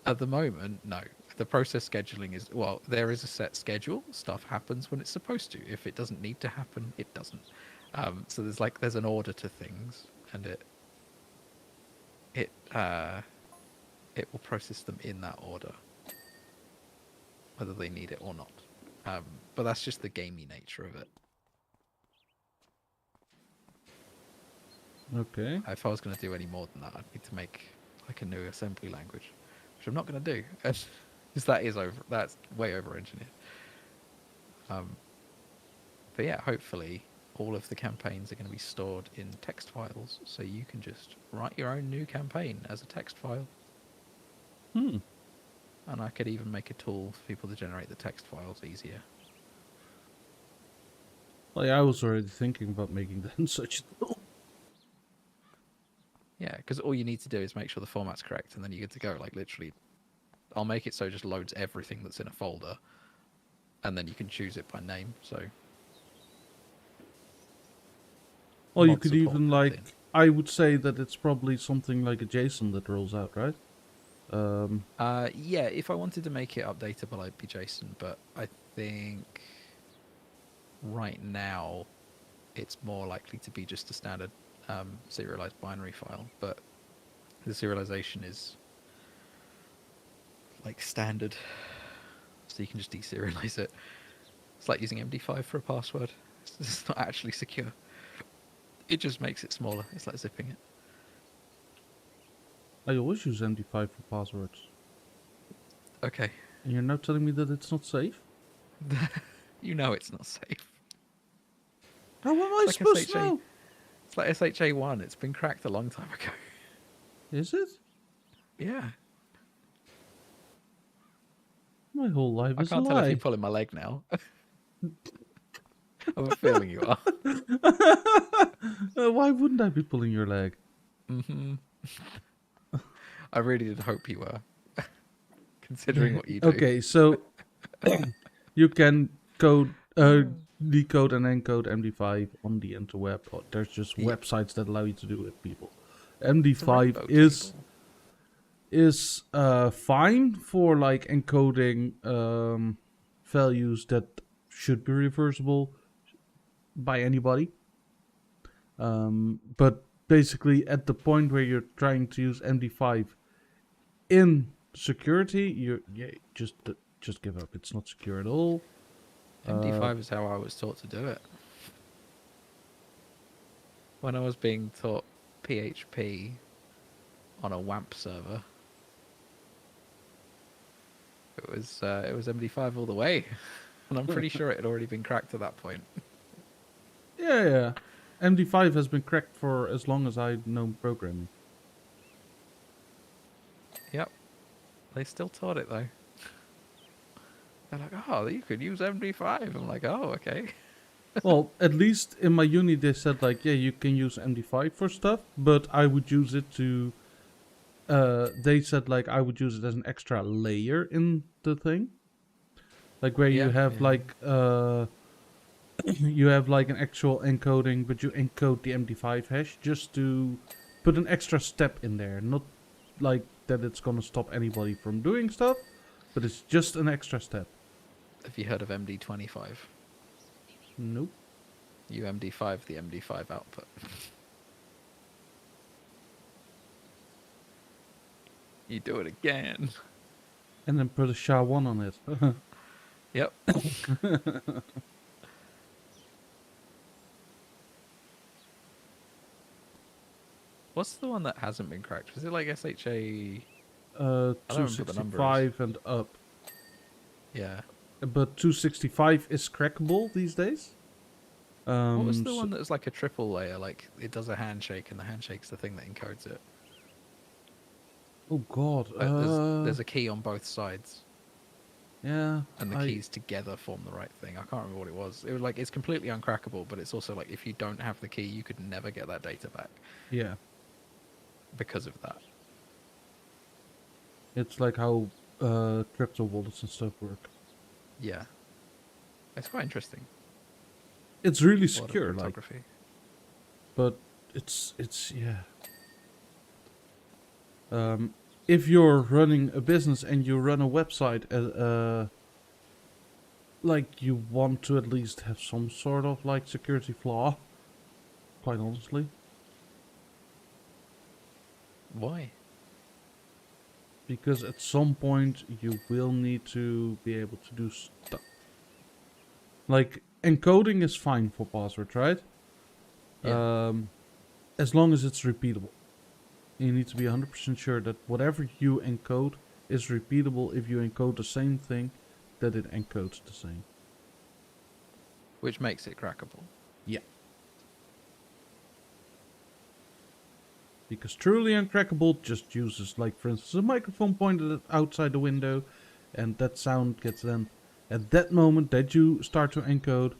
At the moment, no. The process scheduling is, well, there is a set schedule. Stuff happens when it's supposed to. If it doesn't need to happen, it doesn't. So there's an order to things, and it will process them in that order, whether they need it or not. But that's just the gamey nature of it. Okay. If I was going to do any more than that, I'd need to make like a new assembly language, which I'm not going to do, because that's way over engineered. But yeah, hopefully all of the campaigns are going to be stored in text files, so you can just write your own new campaign as a text file. Hmm. And I could even make a tool for people to generate the text files easier. Well, yeah, I was already thinking about making that in such a tool. Yeah, because all you need to do is make sure the format's correct, and then you're good to go. Like literally, I'll make it so it just loads everything that's in a folder, and then you can choose it by name. So Well, you mod could support even built like, in. I would say that it's probably something like a JSON that rolls out, right? Yeah, if I wanted to make it updatable, I'd be JSON, but I think right now it's more likely to be just a standard serialized binary file. But the serialization is like standard, so you can just deserialize it. It's like using MD5 for a password. It's not actually secure. It just makes it smaller. It's like zipping it. I always use MD5 for passwords. Okay. And you're now telling me that it's not safe? You know it's not safe. How am I It's like supposed to SHA. know? It's like SHA1. It's been cracked a long time ago. Is it? Yeah. My whole life I is a can't tell if you're lie. pulling my leg now. I have a feeling you are. Why wouldn't I be pulling your leg? Hmm. I really did hope you were, considering Yeah. what you do. Okay, so you can decode and encode MD5 on the interweb. Or there's just Yeah. websites that allow you to do it, people. It's a MD5 rainbow is table. fine for like encoding values that should be reversible by anybody. But basically, at the point where you're trying to use MD5 in security, just give up. It's not secure at all. MD5 is how I was taught to do it. When I was being taught PHP on a WAMP server, it was MD5 all the way, and I'm pretty sure it had already been cracked at that point. Yeah. MD5 has been cracked for as long as I've known programming. Yep, they still taught it though. They're like, oh, you could use MD5. I'm like, oh, okay. Well, at least in my uni they said like, yeah, you can use MD5 for stuff, but I would use it to they said like I would use it as an extra layer in the thing. Like where you Yeah, have yeah. like you have like an actual encoding, but you encode the MD5 hash just to put an extra step in there. Not like that it's gonna stop anybody from doing stuff, but it's just an extra step. Have you heard of MD25? Nope. You MD5 the MD5 output. You do it again. And then put a SHA-1 on it. Yep. What's the one that hasn't been cracked? Was it like SHA? I don't remember what the number is. 265 and up. Yeah. But 265 is crackable these days. What was the So- one that was like a triple layer? Like it does a handshake, and the handshake's the thing that encodes it. oh god. There's a key on both sides, Yeah. and the keys together form the right thing. I can't remember what it was. It was like it's completely uncrackable, but it's also like if you don't have the key, you could never get that data back Yeah. because of that. It's like how crypto wallets and stuff work. Yeah. It's quite interesting. It's really A lot of secure, like, cryptography. but it's yeah. If you're running a business and you run a website, like you want to at least have some sort of like security flaw. Quite honestly, Why? because at some point you will need to be able to do stuff. Like encoding is fine for passwords, right? Yeah. As long as it's repeatable. You need to be 100% sure that whatever you encode is repeatable if you encode the same thing, that it encodes the same. Which makes it crackable. Yeah. Because truly uncrackable just uses, like, for instance, a microphone pointed at outside the window, and that sound gets then, at that moment that you start to encode,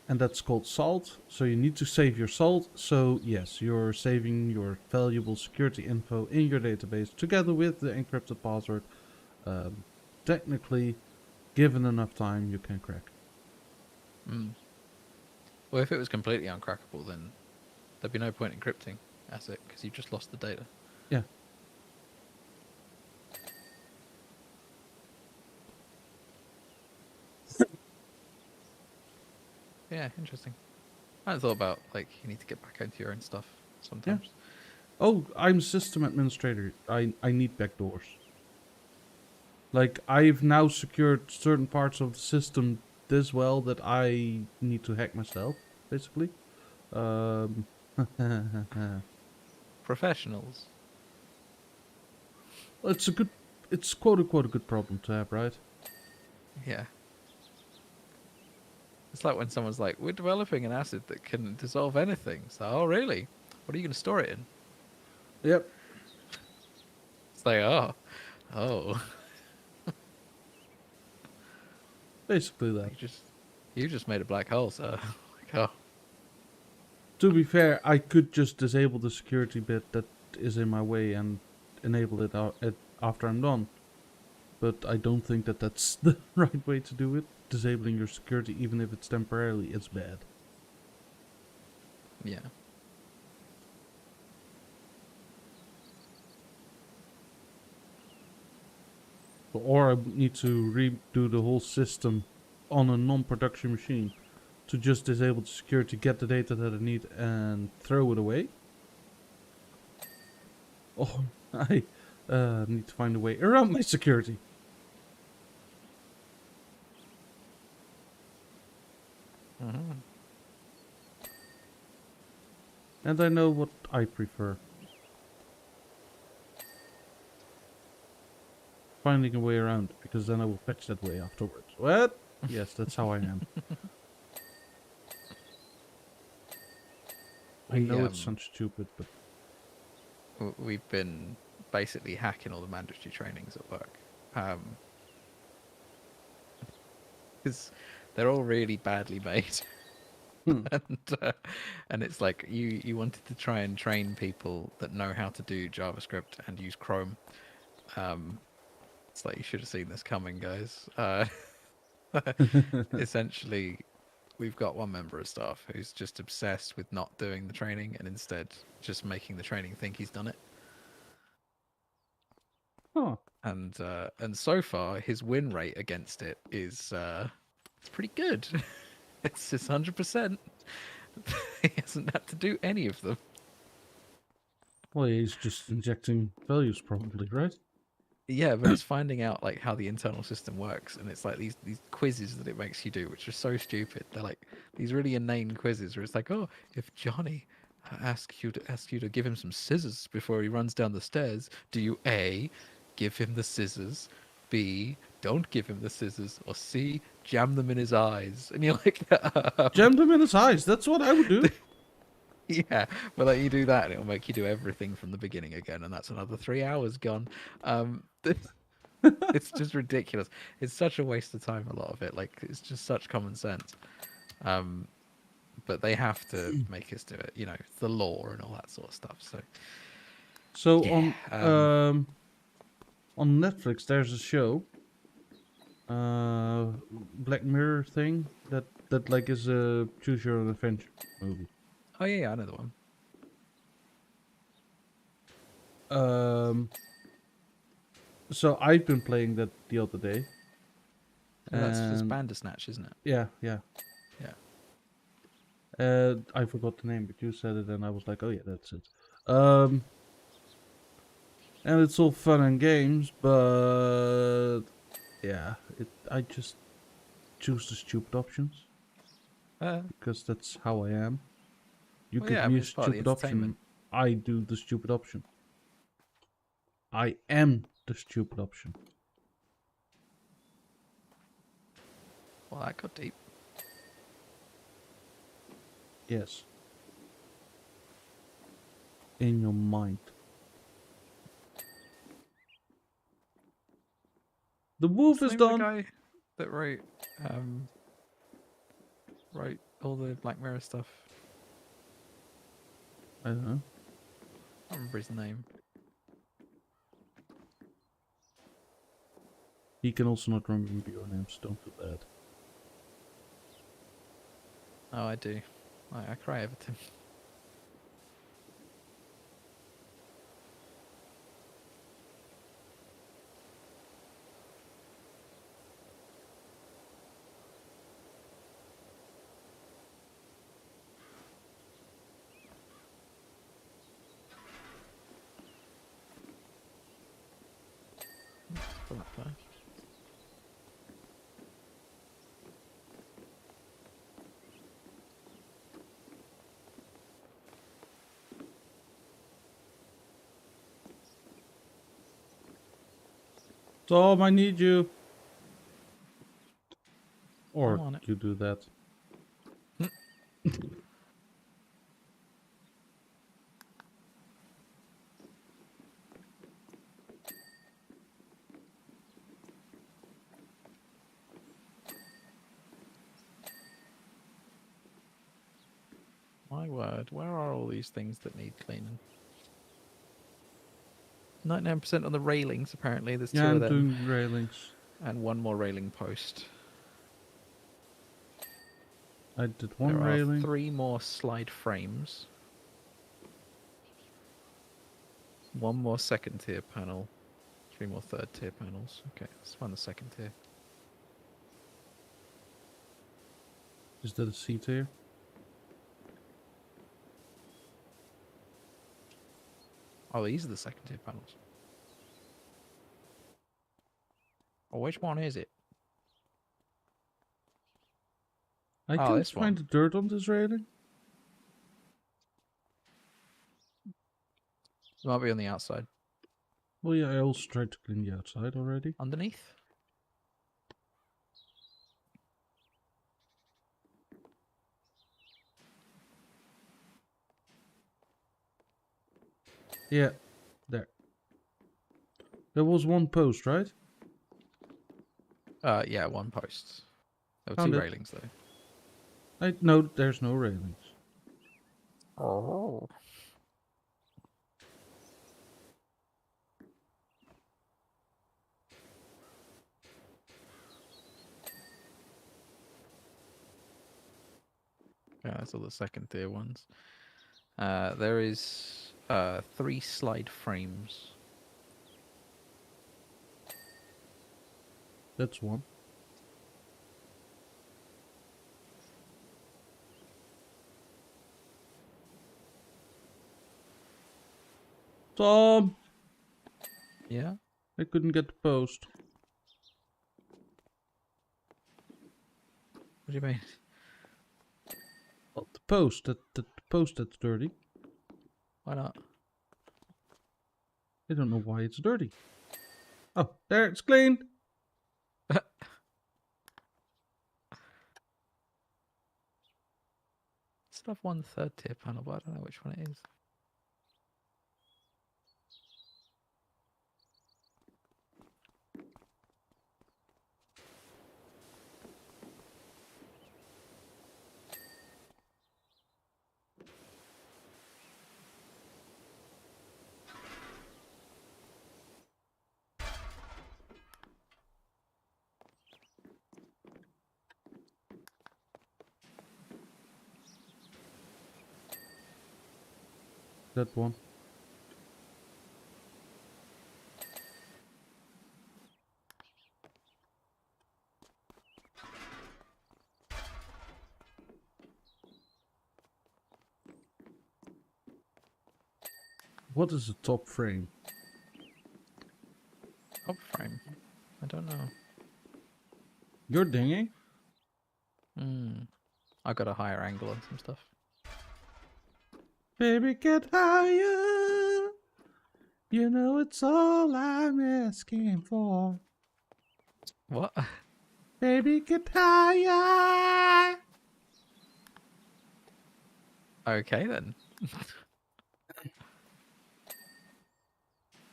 and that's called salt. So you need to save your salt. So yes, you're saving your valuable security info in your database together with the encrypted password. Um, Technically, given enough time, you can crack. Mm. Well, if it was completely uncrackable, then there'd be no point encrypting ASIC because you just lost the data. Yeah. Yeah, interesting. I hadn't thought about like you need to get back into your own stuff Yeah. sometimes. Oh, I'm system administrator. I need backdoors. Like, I've now secured certain parts of the system this well that I need to hack myself, basically. Um, Professionals. it's a good, it's quote unquote a good problem to have, right? Yeah. It's like when someone's like, "We're developing an acid that can dissolve anything." So, oh really? What are you going to store it in? Yep. It's like, oh, Basically that. you just made a black hole, sir. Like, oh, To be fair, I could just disable the security bit that is in my way and enable it after I'm done. But I don't think that that's the right way to do it. Disabling your security, even if it's temporarily, is bad. yeah. Or I would need to redo the whole system on a non-production machine to just disable the security, get the data that I need, and throw it away. Or I need to find a way around my security. Mm-hmm. And I know what I prefer. Finding a way around it, because then I will patch that way afterwards. What? Yes, that's how I am. I know it sounds stupid, but We've been basically hacking all the mandatory trainings at work. Because they're all really badly made. And it's like you wanted to try and train people that know how to do JavaScript and use Chrome. It's like you should have seen this coming, guys. Essentially, we've got one member of staff who's just obsessed with not doing the training and instead just making the training think he's done it. huh. And so far his win rate against it is it's pretty good. It's just 100%. He hasn't had to do any of them. Well, he's just injecting values, probably, right? Yeah, but it's finding out like how the internal system works, and it's like these quizzes that it makes you do, which are so stupid. They're like these really inane quizzes where it's like, oh, if Johnny asks you to give him some scissors before he runs down the stairs, do you A, give him the scissors, B, don't give him the scissors, or C, jam them in his eyes? And you're like, Jammed him in his eyes. That's what I would do. yeah, but like you do that, and it'll make you do everything from the beginning again, and that's another 3 hours gone. It's just ridiculous. It's such a waste of time. A lot of it, like it's just such common sense. But they have to make us do it. You know, it's the law and all that sort of stuff. So, So yeah, on Netflix, there's a show, Black Mirror thing that like is a choose your own adventure movie. oh yeah, I know the one. So I've been playing that the other day. That's just and- Bandersnatch, isn't it? Yeah, yeah. Yeah. I forgot the name, but you said it, and I was like, oh yeah, that's it. And it's all fun and games, but yeah, I just choose the stupid options because that's how I am. You Well, give yeah, I me mean, a it's part of the stupid option, entertainment. I do the stupid option. I am the stupid option. Well, that got deep. Yes. In your mind. The wolf What's is the name of done. the guy that wrote all the Black Mirror stuff. I don't know. I don't remember his name. He can also not remember your names. Don't do that. Oh, I do. I cry over Tim. Put that there. Tom, I need you. Or I'm on it. you do that. My word, where are all these things that need cleaning? 99% on the railings, apparently. There's Yeah, two I'm of them. doing railings. And one more railing post. I did one There are railing. 3 more slide frames. 1 more second tier panel. 3 more third tier panels. Okay, let's find the second tier. Is that a C tier? Oh, these are the second tier panels. Oh, which one is it? I Oh, can't this find one. the dirt on this railing. It might be on the outside. Well, yeah, I also tried to clean the outside already. Underneath? Yeah, there. There was one post, right? Yeah, 1 post. There were Found 2 it. railings, though. No, there's no railings. Oh. Yeah, that's all the second tier ones. There is 3 slide frames. That's one. Tom! Yeah? I couldn't get the post. What do you mean? Well, the post, the post that's dirty. Why not? I don't know why it's dirty. Oh, there, it's clean. Still have 1 third tier panel, but I don't know which one it is. That one. What is the top frame? Top frame? I don't know. Your dinghy? I got a higher angle on some stuff. Baby, get higher. You know it's all I'm asking for. What? Baby, get higher. Okay then.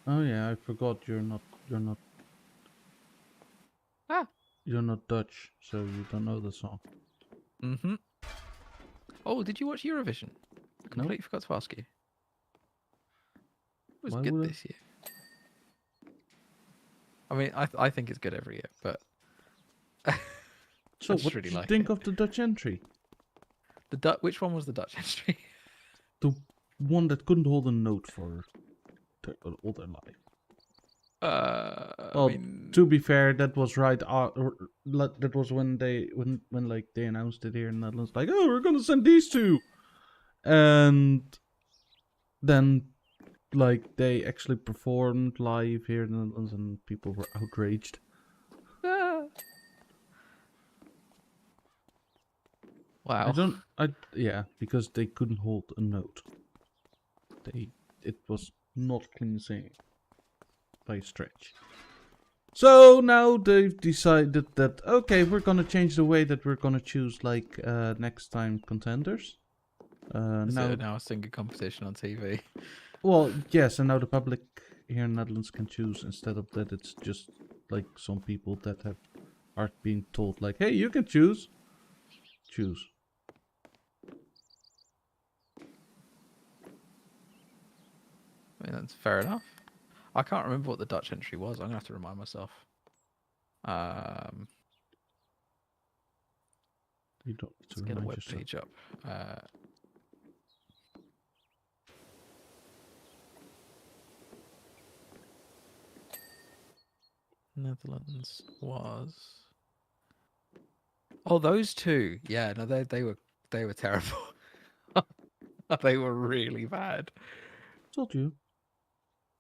Oh yeah, I forgot you're not Ah. you're not Dutch, so you don't know the song. Mm-hmm. Oh, did you watch Eurovision? I No. completely forgot to ask you. It was Why good would I? this year. I mean, I think it's good every year, but So, I just what really did you like think it. of the Dutch entry? Which one was the Dutch entry? The one that couldn't hold a note for all their life. I Well, mean, to be fair, that was right. That was when like they announced it here in the Netherlands, like, oh, we're gonna send these two, and then like they actually performed live here in the Netherlands, and people were outraged. ah. Wow. Yeah, because they couldn't hold a note. It was not clean singing by a stretch. So now they've decided that, okay, we're gonna change the way that we're gonna choose like next time contenders. Is Now, it now a singer competition on TV? well, yes, and now the public here in Netherlands can choose instead of that. It's just like some people that are being told like, hey, you can choose. Choose. I mean, that's fair enough. I can't remember what the Dutch entry was. I'm gonna have to remind myself. You don't need to Let's get a remind web yourself. page up. Netherlands was. Oh, those two. Yeah, no, they were terrible. They were really bad. Told you.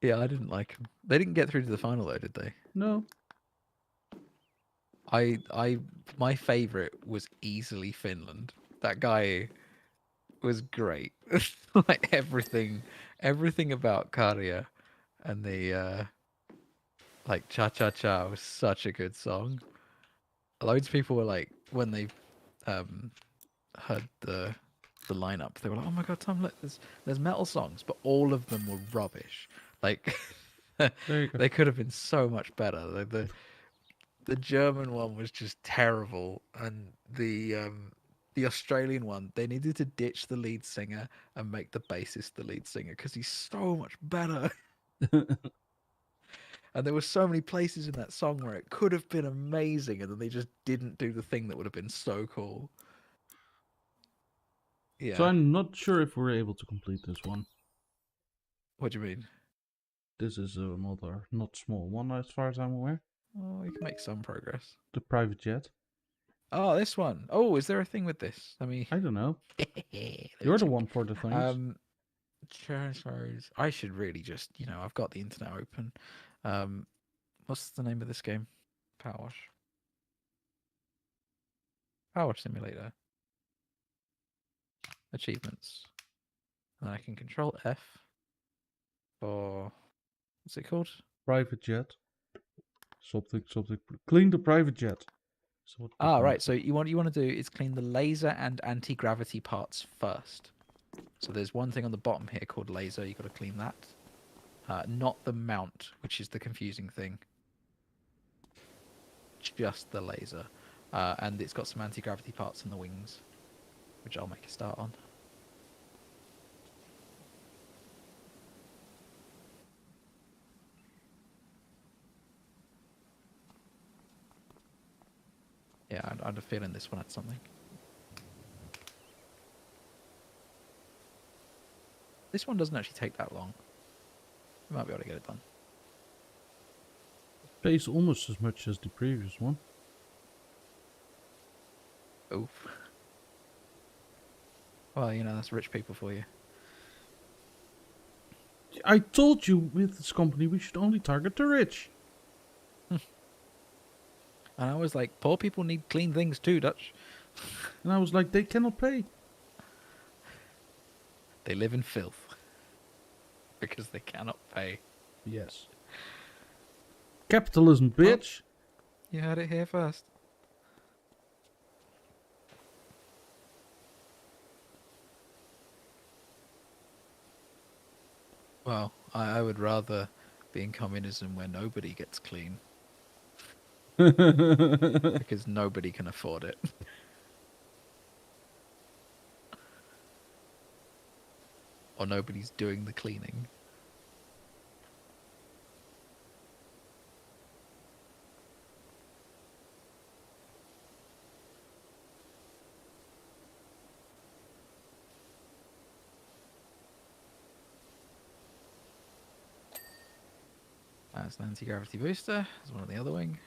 Yeah, I didn't like them. They didn't get through to the final though, did they? No. My favorite was easily Finland. That guy was great. Like everything about Karja and the like Cha Cha Cha was such a good song. Loads of people were like when they um heard the lineup, they were like, "Oh my god, Tom, look, there's metal songs," but all of them were rubbish. Like There you go. they could have been so much better. The German one was just terrible, and the Australian one, they needed to ditch the lead singer and make the bassist the lead singer because he's so much better. And there were so many places in that song where it could have been amazing, and then they just didn't do the thing that would have been so cool. So Yeah. I'm not sure if we're able to complete this one. What do you mean? This is another not small one as far as I'm aware. Oh, we can make some progress. The private jet. Oh, this one. Oh, is there a thing with this? Let me. I don't know. Let me You're the check. one for the things. Charizard. I should really just, I've got the internet open. What's the name of this game? Power Wash. Power Wash Simulator. Achievements. And then I can control F for what's it called? Private jet. Something. Clean the private jet. So what we're gonna Right. do. So you want to do is clean the laser and anti-gravity parts first. So there's one thing on the bottom here called laser. You got to clean that. Not the mount, which is the confusing thing. Just the laser. And it's got some anti-gravity parts in the wings, which I'll make a start on. Yeah, I had a feeling this one had something. This one doesn't actually take that long. We might be able to get it done. Pays almost as much as the previous one. Oof. Well, that's rich people for you. I told you with this company we should only target the rich. And I was like, poor people need clean things too, Dutch. And I was like, they cannot pay. They live in filth. Because they cannot pay. Yes. Capitalism, bitch. You heard it here first. Well, I would rather be in communism where nobody gets clean. Because nobody can afford it. or nobody's doing the cleaning. That's an anti-gravity booster. There's one on the other wing.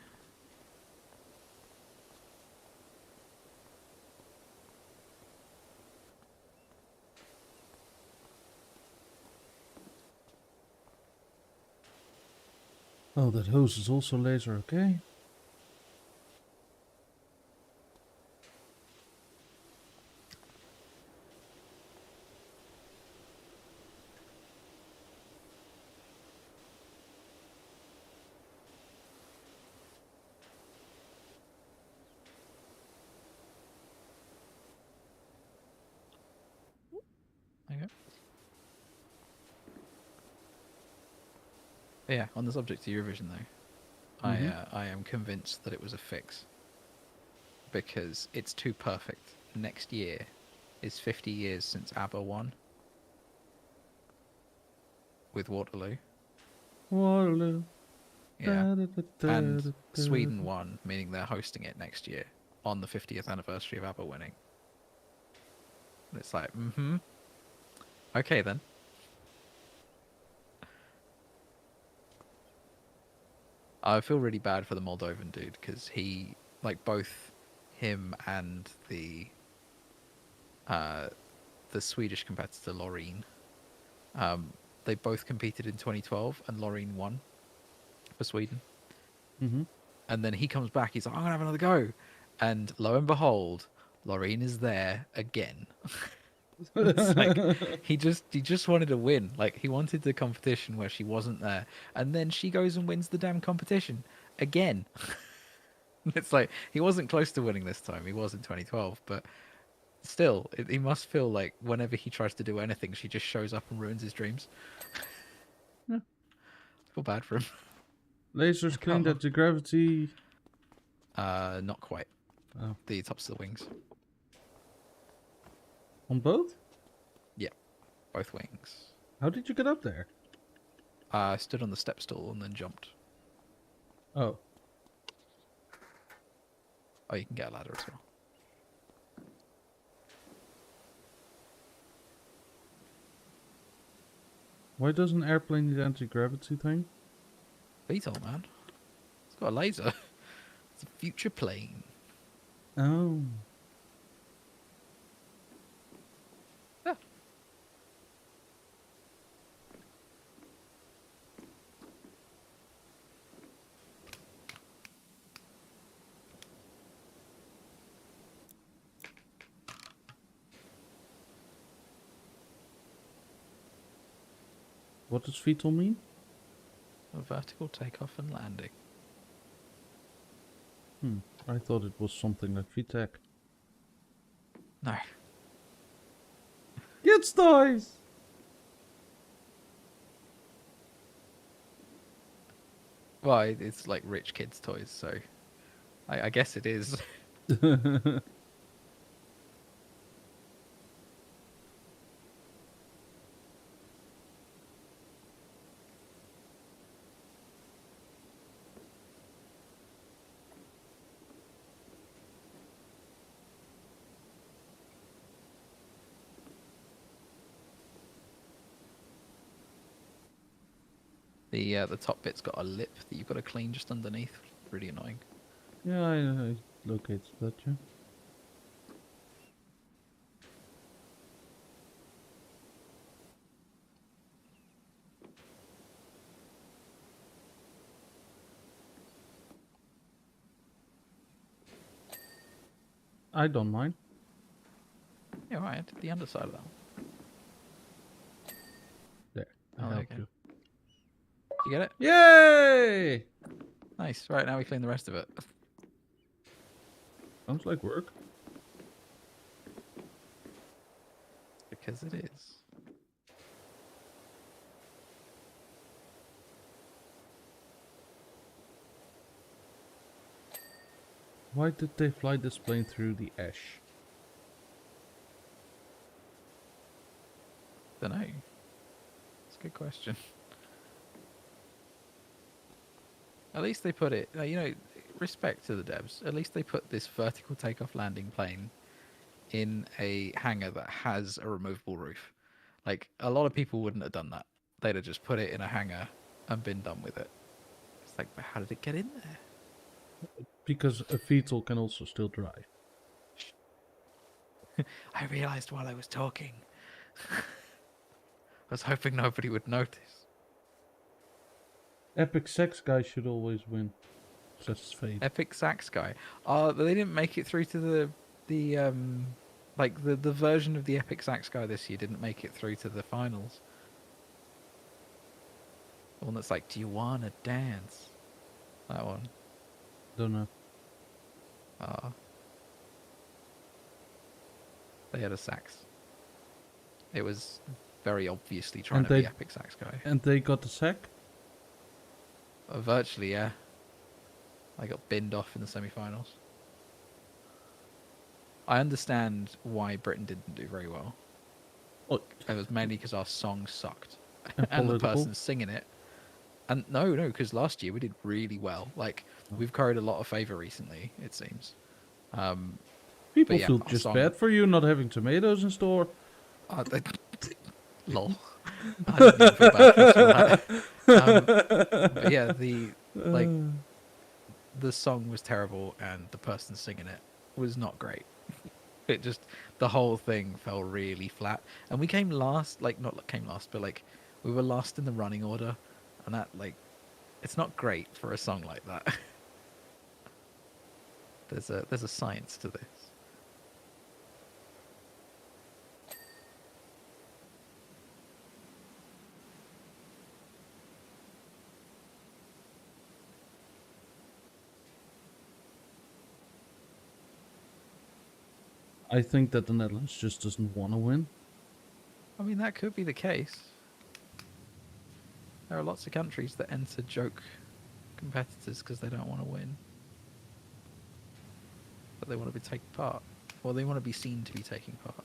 Oh, that hose is also laser, okay. Okay. But yeah, on the subject of Eurovision though, I am convinced that it was a fix because it's too perfect. Next year is 50 years since ABBA won with Waterloo. Waterloo. Yeah. Da, da, da, da, And da, Sweden da. won, meaning they're hosting it next year on the 50th anniversary of ABBA winning. And it's like, okay then. I feel really bad for the Moldovan dude because he, like, both him and the Swedish competitor Loreen, they both competed in 2012 and Loreen won for Sweden. Mhm. And then he comes back, he's like, I'm gonna have another go, and lo and behold, Loreen is there again. It's like he just wanted to win. Like he wanted the competition where she wasn't there, and then she goes and wins the damn competition again. It's like he wasn't close to winning this time. He was in 2012, but still, he must feel like whenever he tries to do anything, she just shows up and ruins his dreams. Yeah. Feel bad for him. Lasers cleaned at the gravity. Not quite. Oh. The tops of the wings. On both? Yeah, both wings. How did you get up there? I stood on the step stool and then jumped. Oh. Oh, you can get a ladder as well. Why does an airplane need anti-gravity thing? VTOL, man. It's got a laser. It's a future plane. Oh. Yeah. What does VTOL mean? A vertical takeoff and landing. I thought it was something like VTEC. No. Kids' toys! Well, it's like rich kids' toys, so I guess it is. The top bit's got a lip that you've got to clean just underneath. Really annoying. Yeah, I located that, yeah. I don't mind. Yeah, right. I did the underside of that one. There, I Oh, there you helped go. you. Did you get it? Yay! Nice. Right, now we clean the rest of it. Sounds like work. Because it is. Why did they fly this plane through the ash? Don't know. It's a good question. At least they put it, respect to the devs. At least they put this vertical takeoff landing plane in a hangar that has a removable roof. Like, a lot of people wouldn't have done that. They'd have just put it in a hangar and been done with it. It's like, but how did it get in there? Because a VTOL can also still drive. I realized while I was talking. I was hoping nobody would notice. Epic Sex Guy should always win. Says Fate. Epic Sax guy. They didn't make it through to the version of the Epic Sax guy this year didn't make it through to the finals. The one that's like, do you wanna dance? That one. Don't know. They had a sax. It was very obviously trying And to be they- Epic Sax guy. And they got the sack? Virtually, yeah. I got binned off in the semi-finals. I understand why Britain didn't do very well. Oh, It was mainly because our song sucked. And And the political? person singing it. And no, because last year we did really well. Like, we've carried a lot of favour recently, it seems. people yeah, feel our just song- bad for you not having tomatoes in store. Lol. I didn't even feel bad for that. But yeah, the song was terrible and the person singing it was not great. It just, the whole thing fell really flat. And we came last, not came last, but we were last in the running order. And that, it's not great for a song like that. There's a science to this. I think that the Netherlands just doesn't want to win. I mean, that could be the case. There are lots of countries that enter joke competitors because they don't want to win. But they want to take part. Or they want to be seen to be taking part.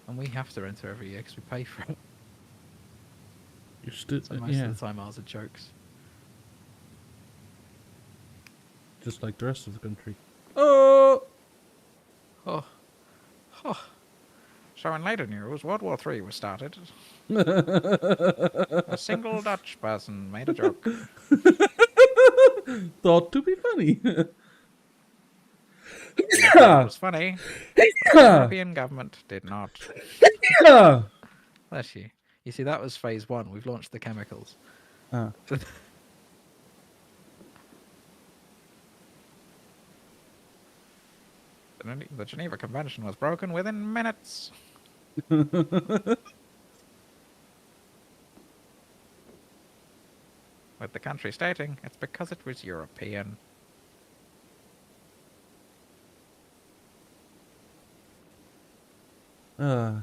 And we have to enter every year because we pay for it. You still, So most yeah, of the time ours are jokes. just like the rest of the country. Oh! Oh. So in later news, World War III was started. A single Dutch person made a joke. Thought to be funny. It was funny. But the European government did not. Bless you. You see, that was phase one. We've launched the chemicals. Ah. The Geneva Convention was broken within minutes. With the country stating it's because it was European. I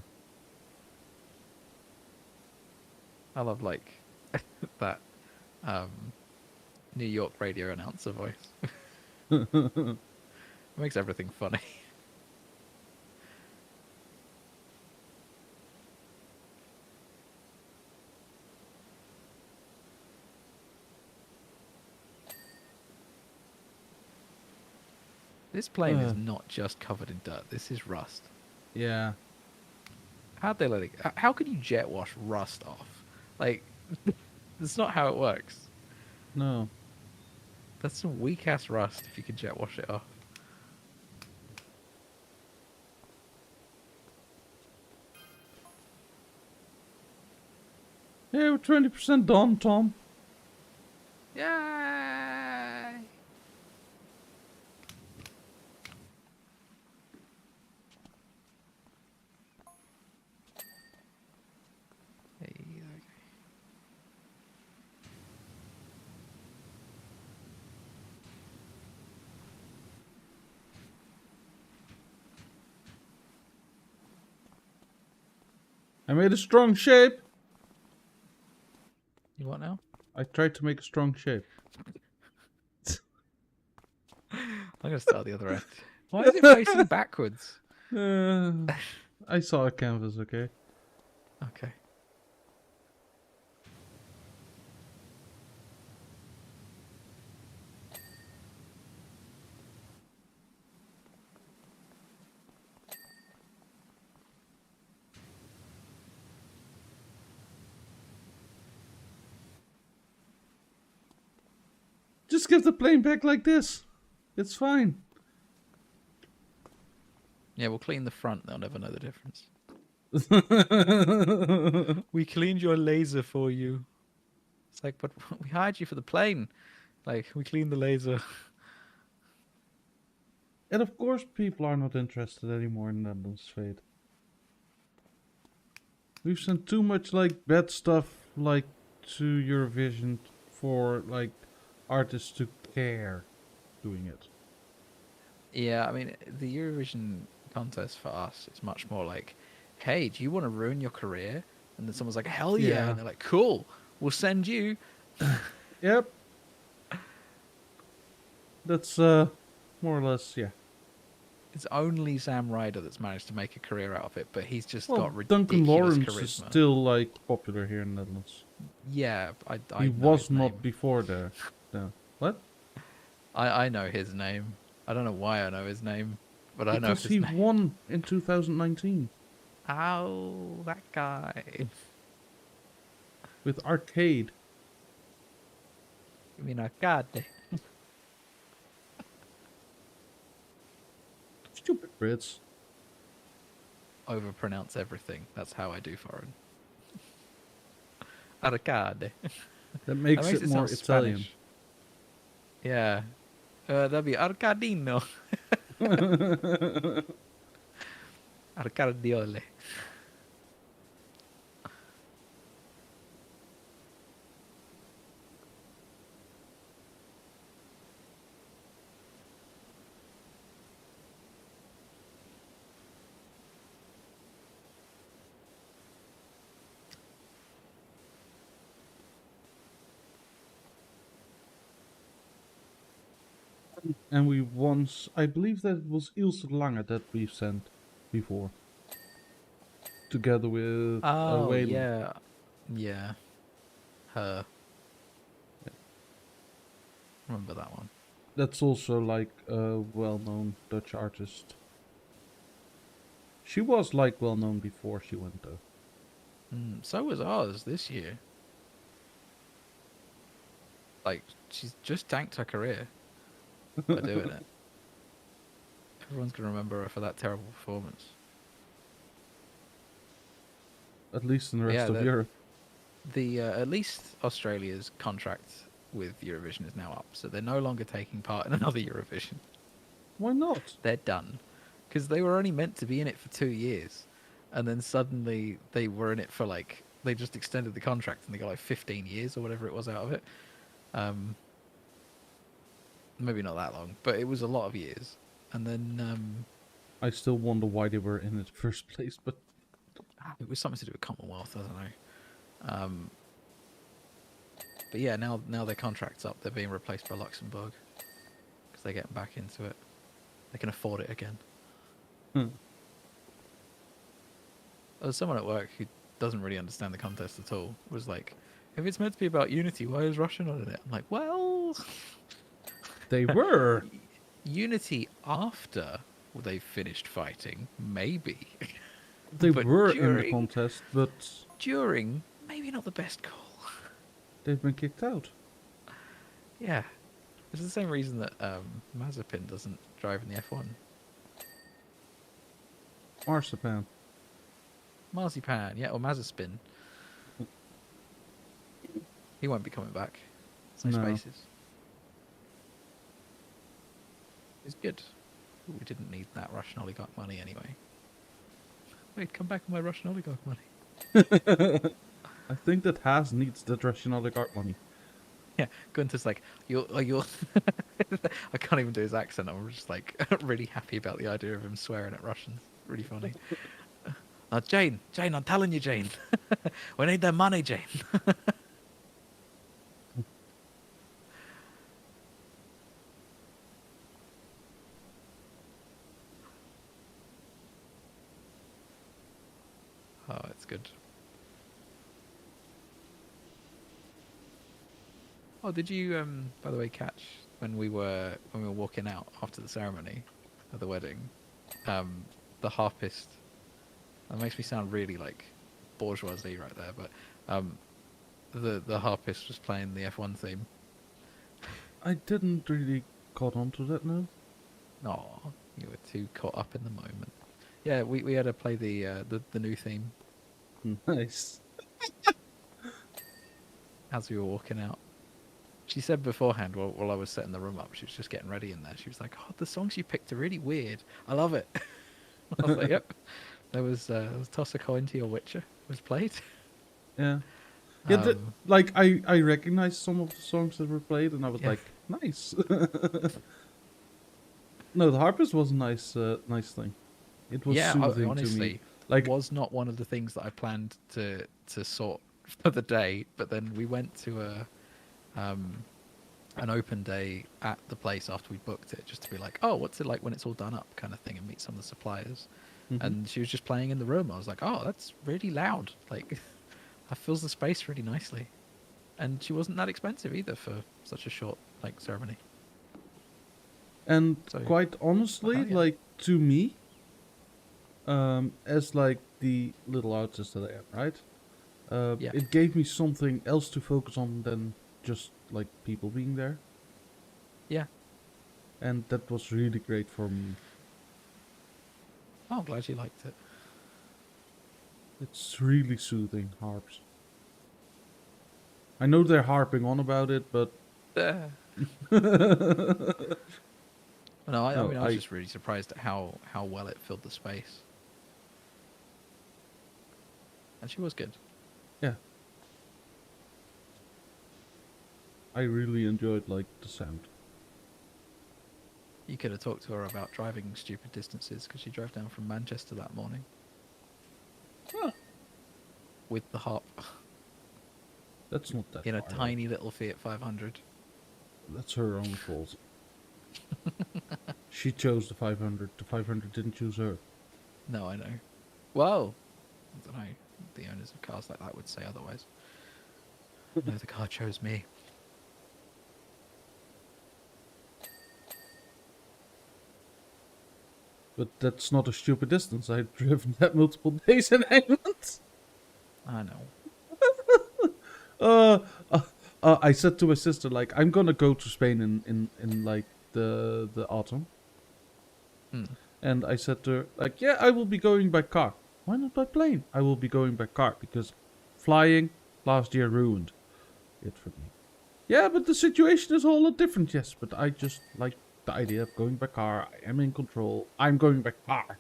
love that New York radio announcer voice. Makes everything funny. This plane is not just covered in dirt. This is rust. Yeah. How'd they let it? How can you jet wash rust off? That's not how it works. No. That's some weak ass rust if you can jet wash it off. Yeah, we're 20% done, Tom. Yay! Hey, there we go. I made a strong shape. You what now? I tried to make a strong shape. I'm gonna start the other end. Why is it facing backwards? I saw a canvas, okay? Okay. Just give the plane back like this. It's fine. Yeah, we'll clean the front. They'll never know the difference. We cleaned your laser for you. It's like, but we hired you for the plane. Like, we cleaned the laser. And of course, people are not interested anymore in Netherlands Fate. We've sent too much like bad stuff like to Eurovision for like artists to care doing it. Yeah, I mean, the Eurovision contest for us is much more like, hey, do you want to ruin your career? And then someone's like, hell yeah. Yeah. And they're like, cool, we'll send you. Yep. That's more or less, yeah. It's only Sam Ryder that's managed to make a career out of it, but he's just got Well, Duncan ridiculous Lawrence is charisma. still like popular here in the Netherlands. Yeah, I He know was his not name. before there. No. What? I know his name. I don't know why I know his name, but I know Because his he name. won in 2019 Ow, that guy. with Arcade. You mean Arcade? Stupid Brits. Overpronounce everything. That's how I do foreign. Arcade. That makes That makes it it more sound Italian. Spanish. Yeah. That'd be Arcadino. Arcadiole. And we once, I believe that it was Ilse Lange that we sent before. Together with Oh, Waylon. yeah. Yeah. Her. Remember that one. That's also like a well-known Dutch artist. She was like well-known before she went though. So was ours this year. Like, she's just tanked her career by doing it. Everyone's going to remember her for that terrible performance. At least in the But rest yeah, of Europe. at least Australia's contract with Eurovision is now up, so they're no longer taking part in another Eurovision. Why not? They're done, because they were only meant to be in it for 2 years, and then suddenly they were in it for like they just extended the contract and they got like 15 years or whatever it was out of it. Maybe not that long, but it was a lot of years. And then I still wonder why they were in the first place, but it was something to do with Commonwealth. I don't know. But yeah, now their contract's up. They're being replaced by Luxembourg because they're getting back into it. They can afford it again. There was someone at work who doesn't really understand the contest at all. Was like, if it's meant to be about unity, why is Russia not in it? I'm like, well, they were. unity after they finished fighting, maybe. They But were in the during- contest, but During, maybe not the best call. they've been kicked out. Yeah. It's the same reason that Mazepin doesn't drive in the F1. Marzipan. Marzipan, yeah, or Mazepin. He won't be coming back. There's no No. spaces. It's good. We didn't need that Russian oligarch money anyway. Wait, come back with my Russian oligarch money. I think that Haas needs that Russian oligarch money. Yeah, Gunter's like, you're. I can't even do his accent. I'm just like really happy about the idea of him swearing at Russians. Really funny. Jane, I'm telling you, Jane. We need their money, Jane. That's good. Oh, did you by the way catch when we were walking out after the ceremony of the wedding, um, the harpist. That makes me sound really like bourgeoisie right there, but um, the harpist was playing the F1 theme. I didn't really caught on to that now. Oh, you were too caught up in the moment. Yeah, we had to play the new theme Nice. as we were walking out. She said beforehand, while I was setting the room up, she was just getting ready in there. She was like, "Oh, the songs you picked are really weird. I love it." I was like, "Yep." There was Toss a Coin to Your Witcher was played. Yeah. Yeah, Um, like I recognized some of the songs that were played, and I was Yeah. like, nice. No, the harpist was a nice thing. It was yeah, soothing to me. honestly, Like, was not one of the things that I planned to sort for the day. But then we went to an open day at the place after we booked it, just to be like, oh, what's it like when it's all done up, kind of thing, and meet some of the suppliers. mhm. And she was just playing in the room. I was like, oh, that's really loud. Like, that fills the space really nicely. And she wasn't that expensive either for such a short ceremony. And So quite honestly, hell yeah. like to me, as like the little artist that I am, right? Yeah. It gave me something else to focus on than just like people being there, Yeah. and that was really great for me. Oh, I'm glad you liked it. It's really soothing, harps. I know they're harping on about it, but No, I no, mean, I was just really surprised at how well it filled the space. And she was good. yeah, I really enjoyed like the sound. You could have talked to her about driving stupid distances because she drove down from Manchester that morning Huh, with the harp that's not that in a far away. tiny little Fiat 500. That's her own fault. She chose the 500. The 500 didn't choose her. No, I know. Well, I don't know. The owners of cars like that would say otherwise. No, the car chose me. But that's not a stupid distance. I've driven that multiple days in England. I know. I said to my sister, like, I'm gonna go to Spain in like the autumn. Hmm. And I said to her, like, yeah, I will be going by car. Why not by plane? I will be going by car because flying last year ruined it for me. Yeah, but the situation is a whole lot different, yes. But I just like the idea of going by car. I am in control. I'm going by car.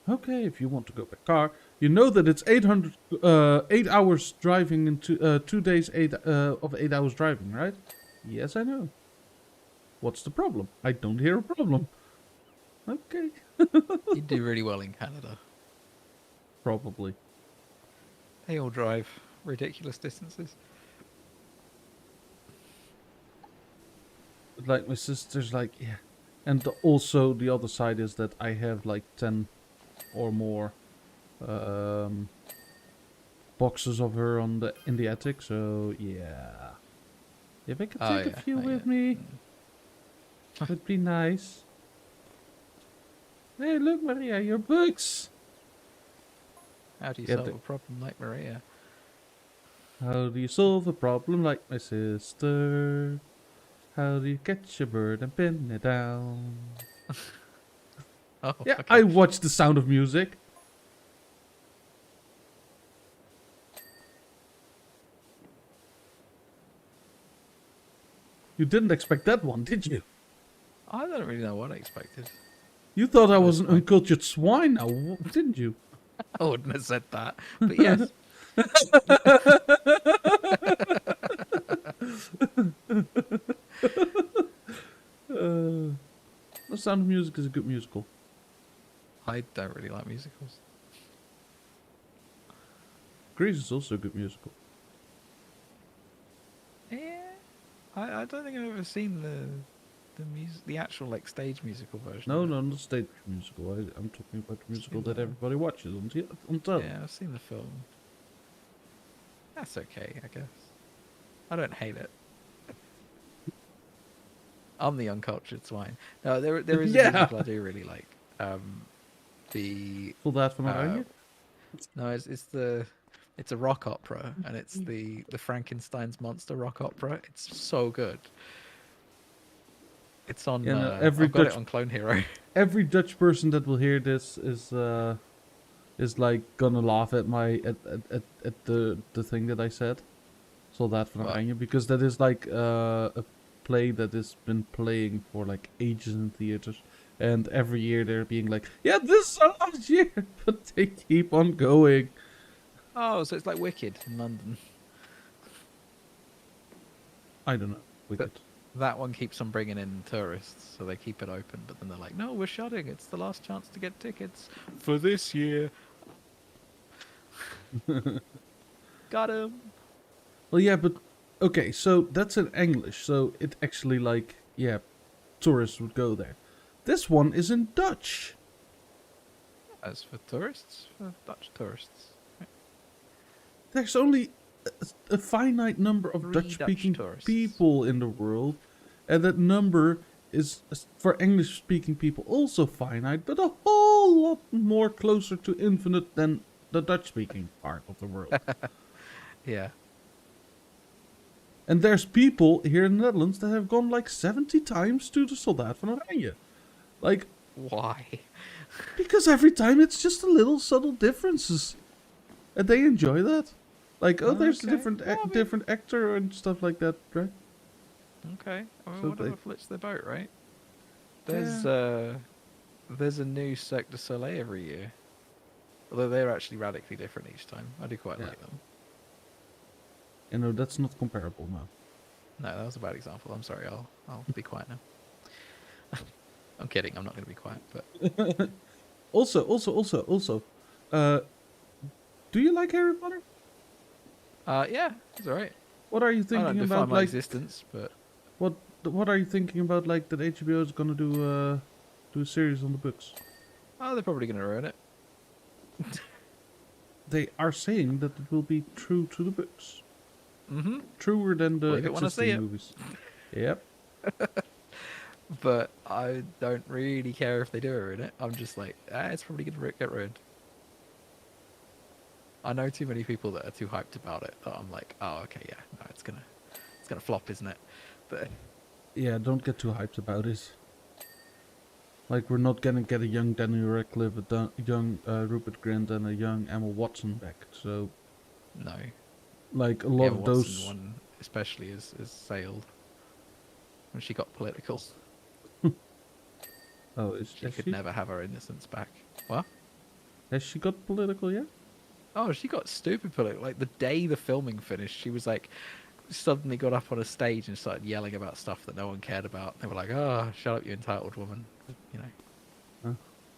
Okay, if you want to go by car, you know that it's 8 hours driving into 2 days, 8 hours driving, right? Yes, I know. What's the problem? I don't hear a problem. Okay. You do really well in Canada. Probably. They all drive ridiculous distances. But like my sister's like, yeah. And also the other side is that I have like 10 or more boxes of her in the attic, so yeah. If I could take a few with me, would be nice. Hey, look, Maria, your books. How do you Yeah, solve a problem like Maria? How do you solve a problem like my sister? How do you catch a bird and pin it down? Oh, Yeah, okay. I watch The Sound of Music. You didn't expect that one, did you? I don't really know what I expected. You thought I was an fine. uncultured swine now, didn't you? I wouldn't have said that, but yes. The Sound of Music is a good musical. I don't really like musicals. Grease is also a good musical. Yeah, I don't think I've ever seen the actual like stage musical version. No, of it. no, not stage musical. I'm talking about the musical that the- everybody watches on television. Yeah, I've seen the film. That's okay, I guess. I don't hate it. I'm the uncultured swine. No, there is a Yeah. musical I do really like. The Voel dat van uh, Oranje? no, it's a rock opera, and it's the Frankenstein's monster rock opera. It's so good. It's on. Yeah, no, every I've got Dutch it on Clone Hero. every Dutch person that will hear this is like gonna laugh at at the thing that I said. Soldaat van What? Oranje, because that is like a play that has been playing for like ages in theaters, and every year they're being like, yeah, this is our last year, but they keep on going. Oh, so it's like Wicked in London. I don't know. Wicked. That one keeps on bringing in tourists, so they keep it open. But then they're like, "No, we're shutting. It's the last chance to get tickets for this year." Got him. Well, yeah, but okay, so that's in English, so it actually like yeah, tourists would go there. This one is in Dutch. As for tourists, for Dutch tourists, There's only a finite number of 3 Dutch-speaking Dutch tourists. people in the world, and that number is for English-speaking people also finite, but a whole lot more closer to infinite than the Dutch-speaking part of the world. yeah. And there's people here in the Netherlands that have gone like 70 times to the Soldaat van Oranje. Like, Why? because every time it's just a little subtle differences. And they enjoy that. Like, oh, there's a Okay. different Well, I mean- different actor and stuff like that, right? Okay. I mean, So whatever they- floats their boat, right? There's a new Cirque du Soleil every year. Although they're actually radically different each time. I do quite Yeah. like them. You know, that's not comparable now. No, that was a bad example. I'm sorry. I'll be quiet now. I'm kidding. I'm not going to be quiet. But Also, do you like Harry Potter? yeah, it's alright. What are you I don't thinking define about, my like, existence, but what are you thinking about, like, that HBO is gonna do a series on the books? they're probably going to ruin it. They are saying that it will be true to the books. Mm-hmm. Truer than the Believe it when I see existing it. movies. Yep. But I don't really care if they do ruin it. I'm just like, it's probably going to get ruined. I know too many people that are too hyped about it that I'm like, oh, okay, yeah, no, it's gonna flop, isn't it? But Yeah, don't get too hyped about it. Like, we're not gonna get a young Daniel Radcliffe, a young Rupert Grint, and a young Emma Watson back. So, no, like, a lot Emma of Watson those... one especially is sailed when she got political. Oh, is She has could she? never have her innocence back. What? Has she got political yet? Oh, she got stupid political. Like the day the filming finished, she was like, suddenly got up on a stage and started yelling about stuff that no one cared about. They were like, "Oh, shut up, you entitled woman," you know. Huh?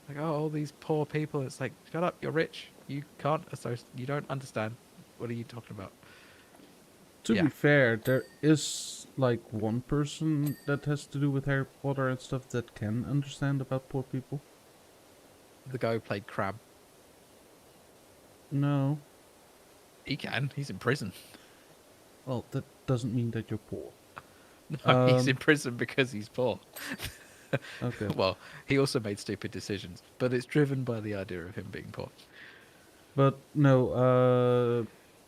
Like, oh, all these poor people. It's like, shut up, you're rich. You can't you don't understand. What are you talking about? To Yeah. be fair, there is like one person that has to do with Harry Potter and stuff that can understand about poor people. The guy who played Crab, No. he can. He's in prison. Well, that doesn't mean that you're poor. No, he's Um, in prison because he's poor. Okay. Well, he also made stupid decisions, but it's driven by the idea of him being poor. But no,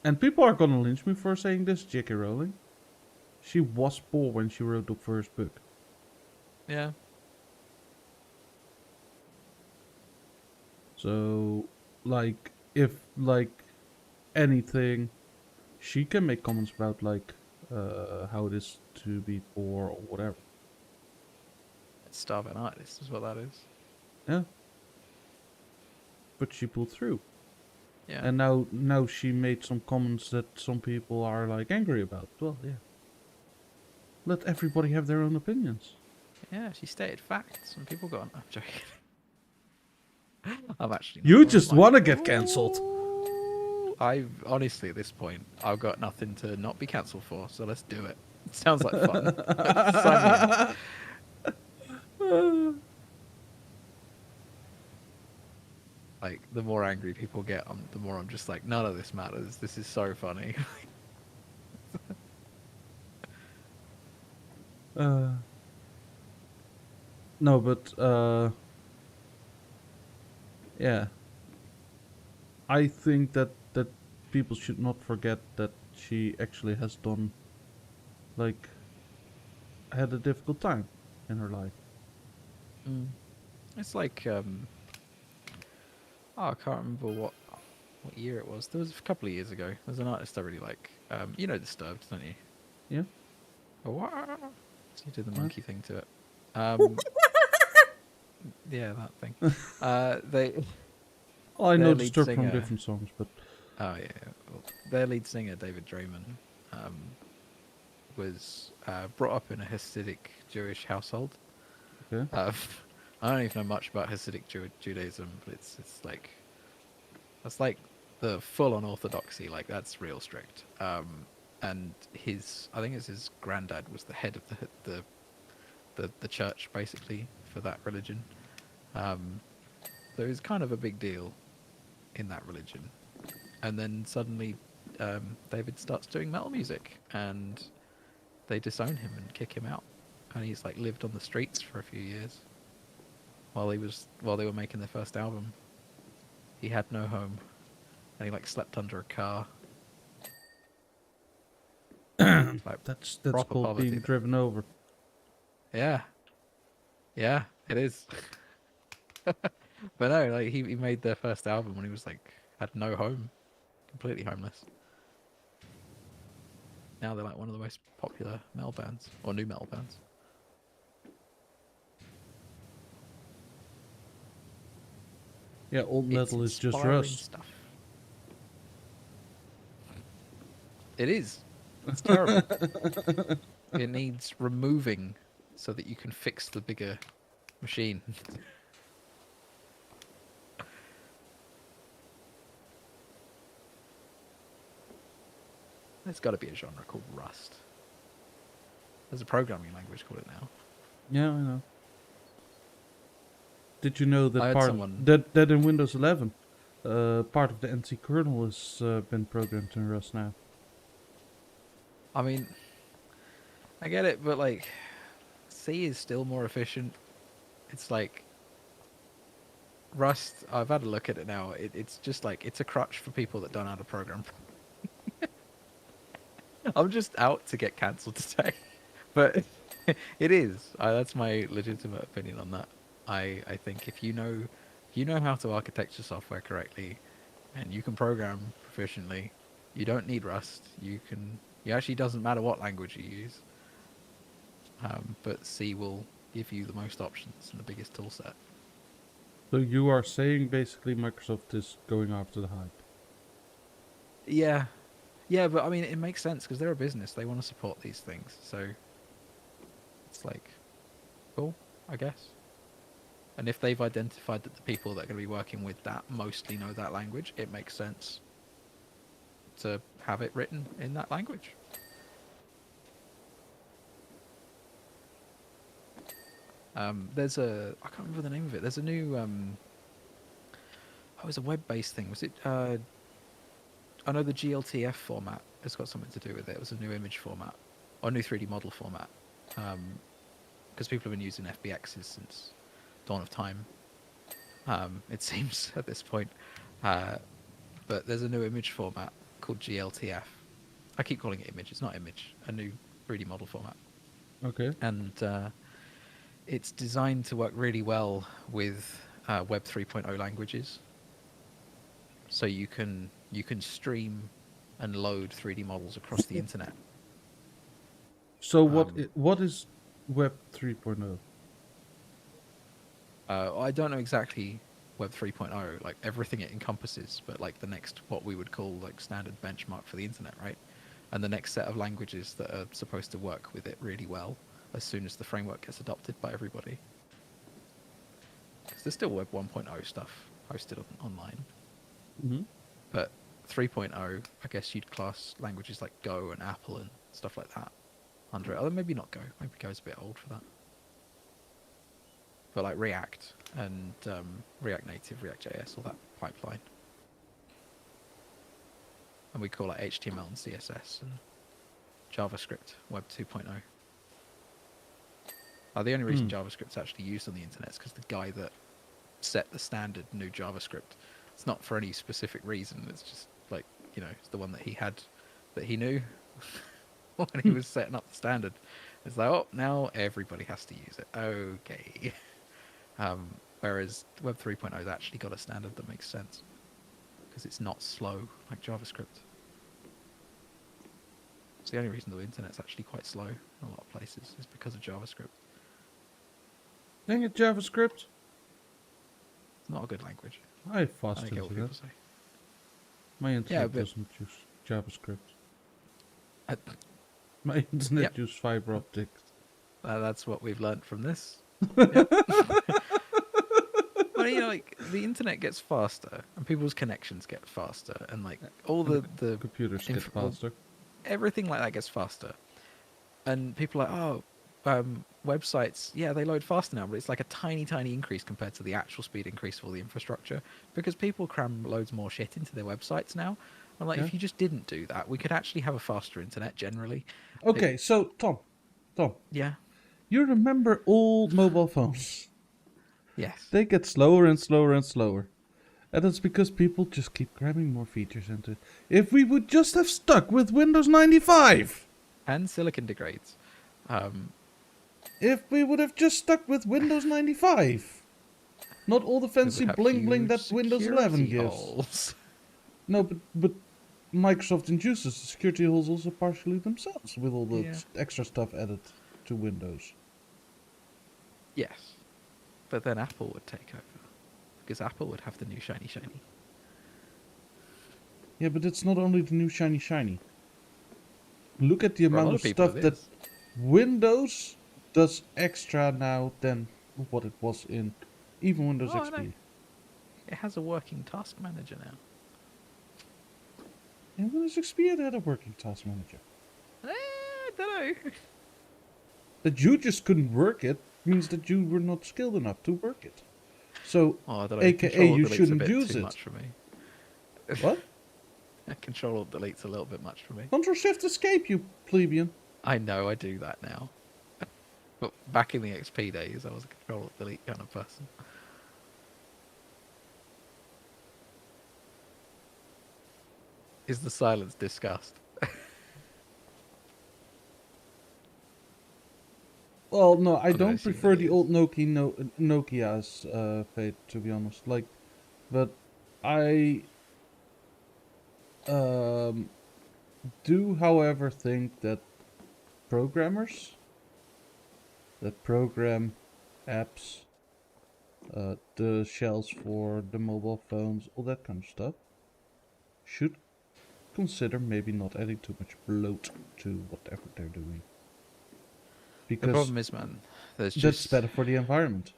and people are gonna lynch me for saying this, J.K. Rowling. She was poor when she wrote the first book. Yeah. So, like, if, like, anything, she can make comments about, like, how it is to be poor or whatever. Starving artist is what that is. Yeah. But she pulled through. Yeah. And now she made some comments that some people are, like, angry about. Well, yeah. Let everybody have their own opinions. Yeah, she stated facts, and people got. I'm joking. I'm actually. You not, just I'm like, wanna get cancelled. "Ooh." I honestly, at this point, I've got nothing to not be cancelled for, so let's do it. Sounds like fun. Sign me up. Like, the more angry people get, the more I'm just like, none of this matters. This is so funny. uh, no, but yeah, I think that people should not forget that she actually has done, like, had a difficult time in her life. Mm. It's like, oh, I can't remember what year it was. There was a couple of years ago. There's an artist I really like. You know Disturbed, don't you? Yeah. Oh, wow. So you did the What? monkey thing to it. Um, yeah, that thing. They Oh, I know their lead Disturbed from singer. different songs, but Oh yeah, well, their lead singer David Draymond um, was brought up in a Hasidic Jewish household. okay. Uh, I don't even know much about Hasidic Judaism, but it's like that's like the full-on orthodoxy. Like that's real strict. And I think it's his granddad was the head of the church basically for that religion. Um, so it's kind of a big deal in that religion. And then suddenly, David starts doing metal music, and they disown him and kick him out. And he's like lived on the streets for a few years while they were making their first album. He had no home, and he like slept under a car. Like That's proper called poverty being there. driven over. Yeah, yeah, it is. But no, like he made their first album when he was like had no home, completely homeless. Now they're like one of the most popular metal bands or new metal bands. Yeah, old It's metal is just inspiring rust. stuff. It is. It's terrible. It needs removing so that you can fix the bigger machine. There's got to be a genre called Rust. There's a programming language called it now. Yeah, I know. Did you know I that had someone. that in Windows 11, part of the NC kernel has been programmed in Rust now? I mean, I get it, but like, C is still more efficient. It's like Rust. I've had a look at it now. It's just like it's a crutch for people that don't know how to program. I'm just out to get cancelled today, but it is. That's my legitimate opinion on that. I think if you know how to architecture software correctly, and you can program proficiently, you don't need Rust. You can. It actually doesn't matter what language you use. But C will give you the most options and the biggest tool set. So you are saying basically Microsoft is going after the hype. Yeah, yeah, but I mean it makes sense because they're a business. They want to support these things, so it's like cool, I guess. And if they've identified that the people that are going to be working with that mostly know that language, it makes sense to have it written in that language. There's I can't remember the name of it. There's a new, it was a web-based thing. Was it, I know the GLTF format has got something to do with it. It was a new image format, or a new 3D model format. Because people have been using FBXs since dawn of time, it seems, at this point. But there's a new image format called GLTF. I keep calling it image. It's not image. A new 3D model format. Okay. And it's designed to work really well with Web 3.0 languages. So you can stream and load 3D models across the internet. So Um, what is Web 3.0? I don't know exactly Web 3.0, like everything it encompasses, but like the next, what we would call like standard benchmark for the internet, right? And the next set of languages that are supposed to work with it really well as soon as the framework gets adopted by everybody. Because there's still Web 1.0 stuff hosted online, Mm-hmm. but 3.0, I guess you'd class languages like Go and Apple and stuff like that under it. Although maybe not Go. Maybe Go's a bit old for that. but like React and React Native, React JS, all that pipeline. And we call it HTML and CSS and JavaScript, Web 2.0. The only reason JavaScript's actually used on the internet is because the guy that set the standard knew JavaScript. It's not for any specific reason. It's just like, it's the one that he had, that he knew when he was setting up the standard. It's like, oh, now everybody has to use it. Okay. Whereas Web 3.0 has actually got a standard that makes sense because it's not slow like JavaScript. It's the only reason the internet's actually quite slow in a lot of places is because of JavaScript. Dang it, JavaScript. It's not a good language. I I fast don't get what into people that. say. My internet but- doesn't use JavaScript. Uh, My internet Yep. uses fiber optic. That's what we've learnt from this. Yep. Well, like the internet gets faster and people's connections get faster, and like all the Computers get well, faster. everything like that gets faster. And people are like, oh, websites, yeah, they load faster now, but it's like a tiny, tiny increase compared to the actual speed increase for the infrastructure because people cram loads more shit into their websites now. I'm like, Yeah. if you just didn't do that, we could actually have a faster internet generally. Okay, so Tom, Yeah. you remember old mobile phones? Yes. They get slower and slower and slower. And that's because people just keep cramming more features into it. If we would just have stuck with Windows 95! And silicon degrades. If we would have just stuck with Windows 95! Not all the we would fancy have bling bling huge that Windows 11 security gives. holes. No, but Microsoft induces the security holes also partially themselves with all the Yeah. extra stuff added to Windows. Yes. But then Apple would take over. Because Apple would have the new shiny. Yeah, but it's not only the new shiny. Look at the For a lot amount of of people stuff it that is. Windows does extra now than what it was in even Windows Oh, I XP. know. It has a working task manager now. In Windows XP it had a working task manager. I don't know. That you just couldn't work it means that you were not skilled enough to work it. So, Oh, I don't know. AKA Control you Delete's shouldn't a bit use too it. much for me. what? Control Delete's a little bit much for me. Control Shift Escape, you plebeian. I know I do that now. But back in the XP days, I was a Control Delete kind of person. Is the silence disgust? Well, no, I I'm gonna don't assume prefer it the is. old Nokia's fate, to be honest. Like, but I do, however, think that programmers that program apps, the shells for the mobile phones, all that kind of stuff, should consider maybe not adding too much bloat to whatever they're doing. The Because problem is, man, there's that's just better for the environment.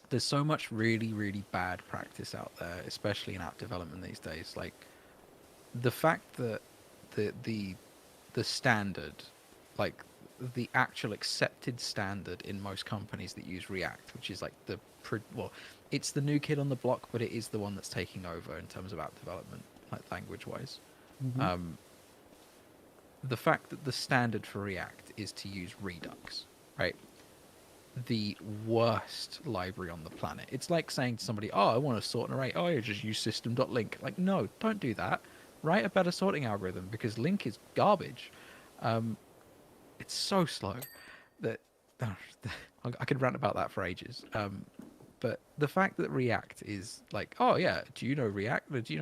there's so much really, really bad practice out there, especially in app development these days. Like the fact that the standard, like the actual accepted standard in most companies that use React, which is like it's the new kid on the block, but it is the one that's taking over in terms of app development, like language-wise. The fact that the standard for React is to use Redux, right? The worst library on the planet. It's like saying to somebody, oh, I want to sort an array. Oh, yeah, just use system.link. Like, no, don't do that. Write a better sorting algorithm because link is garbage. It's so slow that I could rant about that for ages. But the fact that React is like, oh yeah, do you know React? Do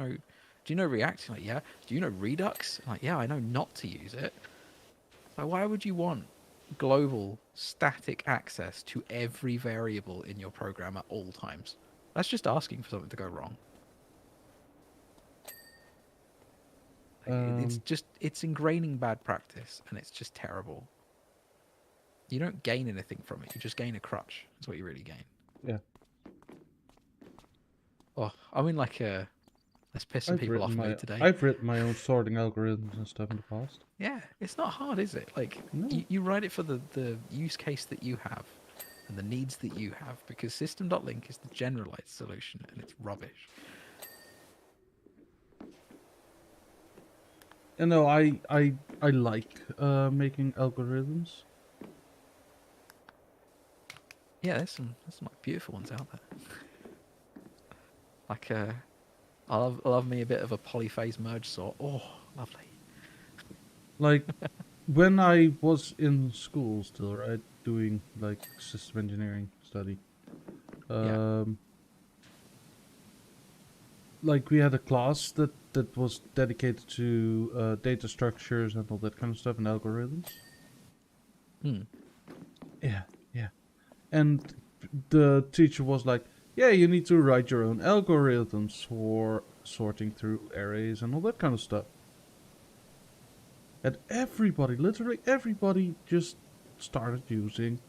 you know React? Like, yeah. Do you know Redux? Like, yeah, I know not to use it. Like, why would you want global static access to every variable in your program at all times? That's just asking for something to go wrong. It's ingraining bad practice, and it's just terrible. You don't gain anything from it. You just gain a crutch. That's what you really gain. Yeah. Oh, I'm in like a... Let's piss some people off mood today. I've written my own sorting algorithms and stuff in the past. Yeah, it's not hard, is it? Like, No. you write it for the use case that you have. and the needs that you have, because System.link is the generalized solution and it's rubbish. You know, I like making algorithms. Yeah, there's some like beautiful ones out there. Like I love me a bit of a polyphase merge sort. Oh, lovely. Like when I was in school still, right, doing like system engineering study. Yeah. Um, like we had a class that was dedicated to data structures and all that kind of stuff and algorithms. Hmm. Yeah, yeah. And the teacher was like, "Yeah, you need to write your own algorithms for sorting through arrays and all that kind of stuff." And everybody, literally everybody, just started using,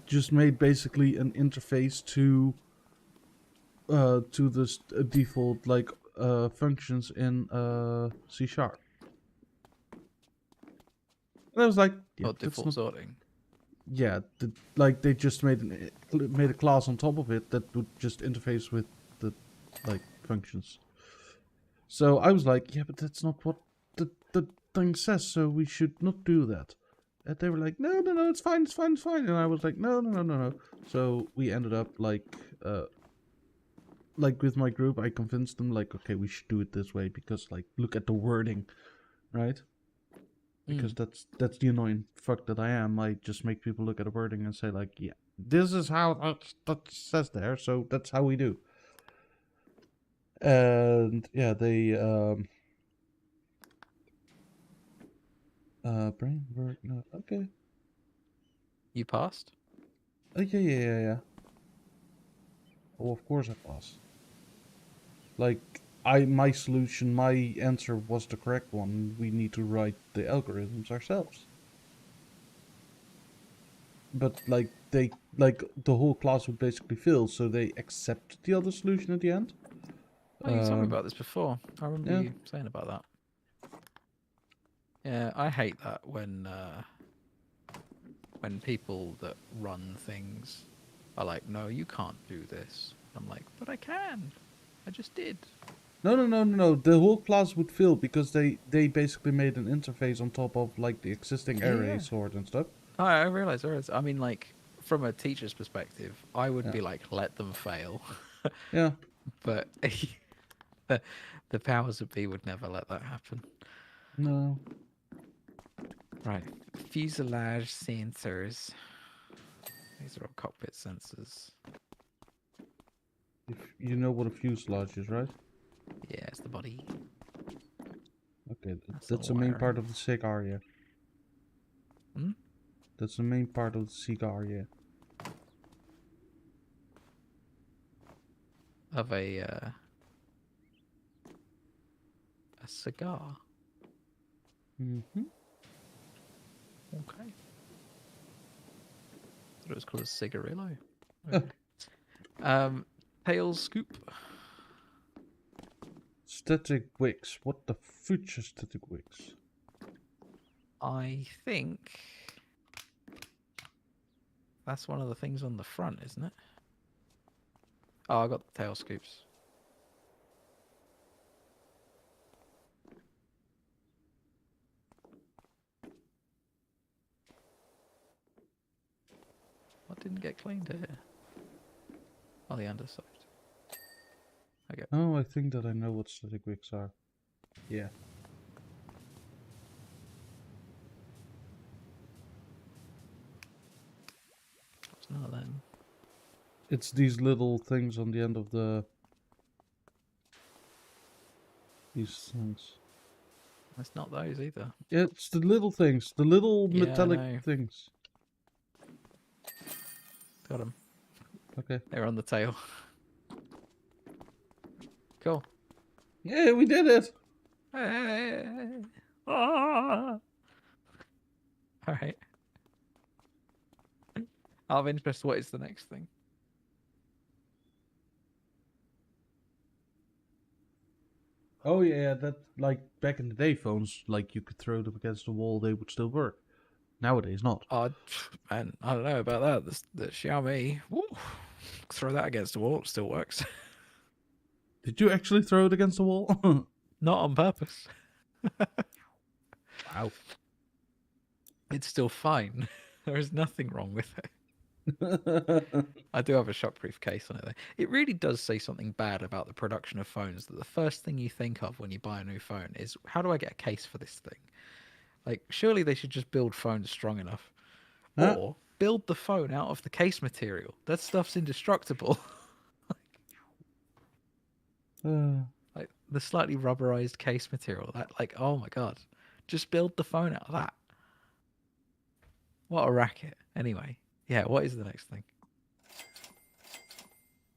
just made basically an interface to the default like functions in C sharp. And I was like, yeah, Or that's default not. sorting. Yeah, like they just made a class on top of it that would just interface with the like functions. So I was like, yeah, but that's not what the thing says. So we should not do that. And they were like, no, no, no, it's fine, it's fine, it's fine. And I was like, no, no, no, no, no. So we ended up like with my group, I convinced them like, okay, we should do it this way because like look at the wording, right? Because Hmm. that's the annoying fuck that I am. I just make people look at the wording and say like, yeah, this is how that says there, so that's how we do. And yeah, they brain work. No, okay. You passed? Yeah, yeah, yeah, yeah. Oh, of course I passed. Like my solution, my answer was the correct one. We need to write the algorithms ourselves. But like the whole class would basically fail, so they accepted the other solution at the end. Oh, you told me Um, about this before. I remember yeah, you saying about that. Yeah, I hate that when people that run things are like, "No, you can't do this." I'm like, "But I can. I just did." no, no, no, no, no. The whole class would fail because they basically made an interface on top of like the existing Yeah, array yeah. sort and stuff. I realize. I realize. I mean, like from a teacher's perspective, I would Yeah, be like, "Let them fail," yeah. but the, the powers that be would never let that happen. No, Right. Fuselage sensors. These are all cockpit sensors. if you know what a fuselage is, right? Yeah, it's the body. Okay, That's that's all the main part wiring. of the cigar, yeah. Hmm? That's the main part of the cigar, yeah. Of a cigar. Mm-hmm. Okay. Thought it was called a cigarillo. Okay. Tail scoop. Static wicks. What the future static wicks? I think that's one of the things on the front, isn't it? Oh, I got the tail scoops. What didn't get cleaned here? Oh, the underside. Okay. Oh, I think that I know what static wicks are. Yeah. It's none of them. It's these little things on the end of these things. It's not those either. Yeah, it's the little things, the little Yeah, I metallic know. things. Got them. Okay. They're on the tail. Cool. Yeah, we did it. Hey. Ah. All right. Out of interest, what is the next thing? Oh yeah, that like back in the day, phones like you could throw them against the wall, they would still work. Nowadays, not. Oh, man, I don't know about that. The Xiaomi, woo, throw that against the wall, it still works. Did you actually throw it against the wall? Not on purpose. Wow. It's still fine. There is nothing wrong with it. I do have a shockproof case on it, though. It really does say something bad about the production of phones, that the first thing you think of when you buy a new phone is, how do I get a case for this thing? Like, surely they should just build phones strong enough. Huh? Or build the phone out of the case material. That stuff's indestructible. Like, the slightly rubberized case material. That, like, oh my god. Just build the phone out of that. What a racket. Anyway, yeah, what is the next thing?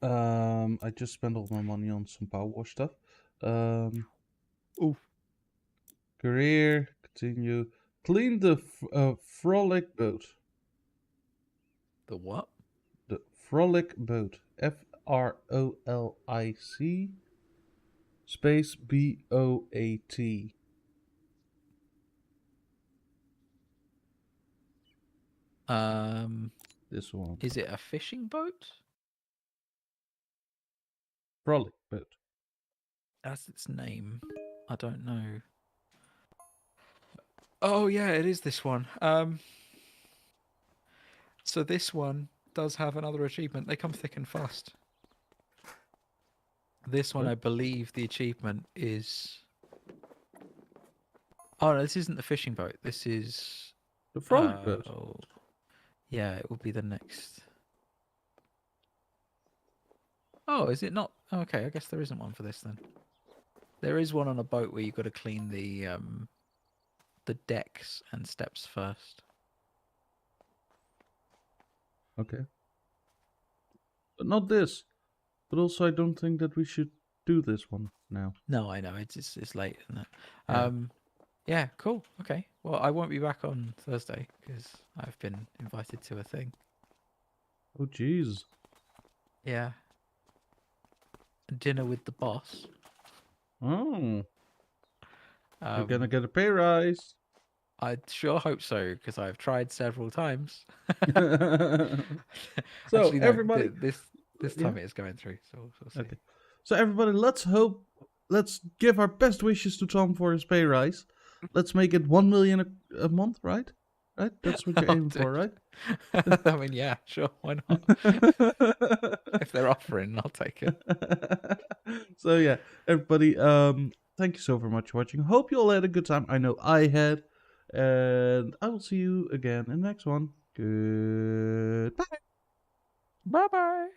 I just spent all my money on some Power Wash stuff. Ooh. Career, continue. Clean the Frolic boat. The what? The Frolic boat. Frolic space BOAT. This one. Is it a fishing boat? Frolic boat. That's its name. I don't know. Oh yeah, it is this one. So this one does have another achievement. They come thick and fast. This one, What? I believe, the achievement is. Oh no, this isn't the fishing boat. This is. The Frolic boat. Oh, yeah, it will be the next. Oh, is it not? Oh, okay, I guess there isn't one for this then. There is one on a boat where you've got to clean the decks and steps first. Okay. But not this. But also, I don't think that we should do this one now. No, I know it's late, isn't it? Yeah. Yeah, cool. Okay. Well, I won't be back on Thursday because I've been invited to a thing. Oh, jeez. Yeah. Dinner with the boss. Oh. You're gonna Um, get a pay rise. I sure hope so because I've tried several times. So, Actually, no, everybody. this Yeah? time it is going through. So we'll see. Okay. So, everybody, let's give our best wishes to Tom for his pay rise. Let's make it 1 million a month, right? Right? That's what you're Oh, aiming for, right? I mean, yeah, sure, why not? If they're offering, I'll take it. So yeah, everybody, thank you so very much for watching. Hope you all had a good time. I know I had. And I will see you again in the next one. Goodbye. Bye bye.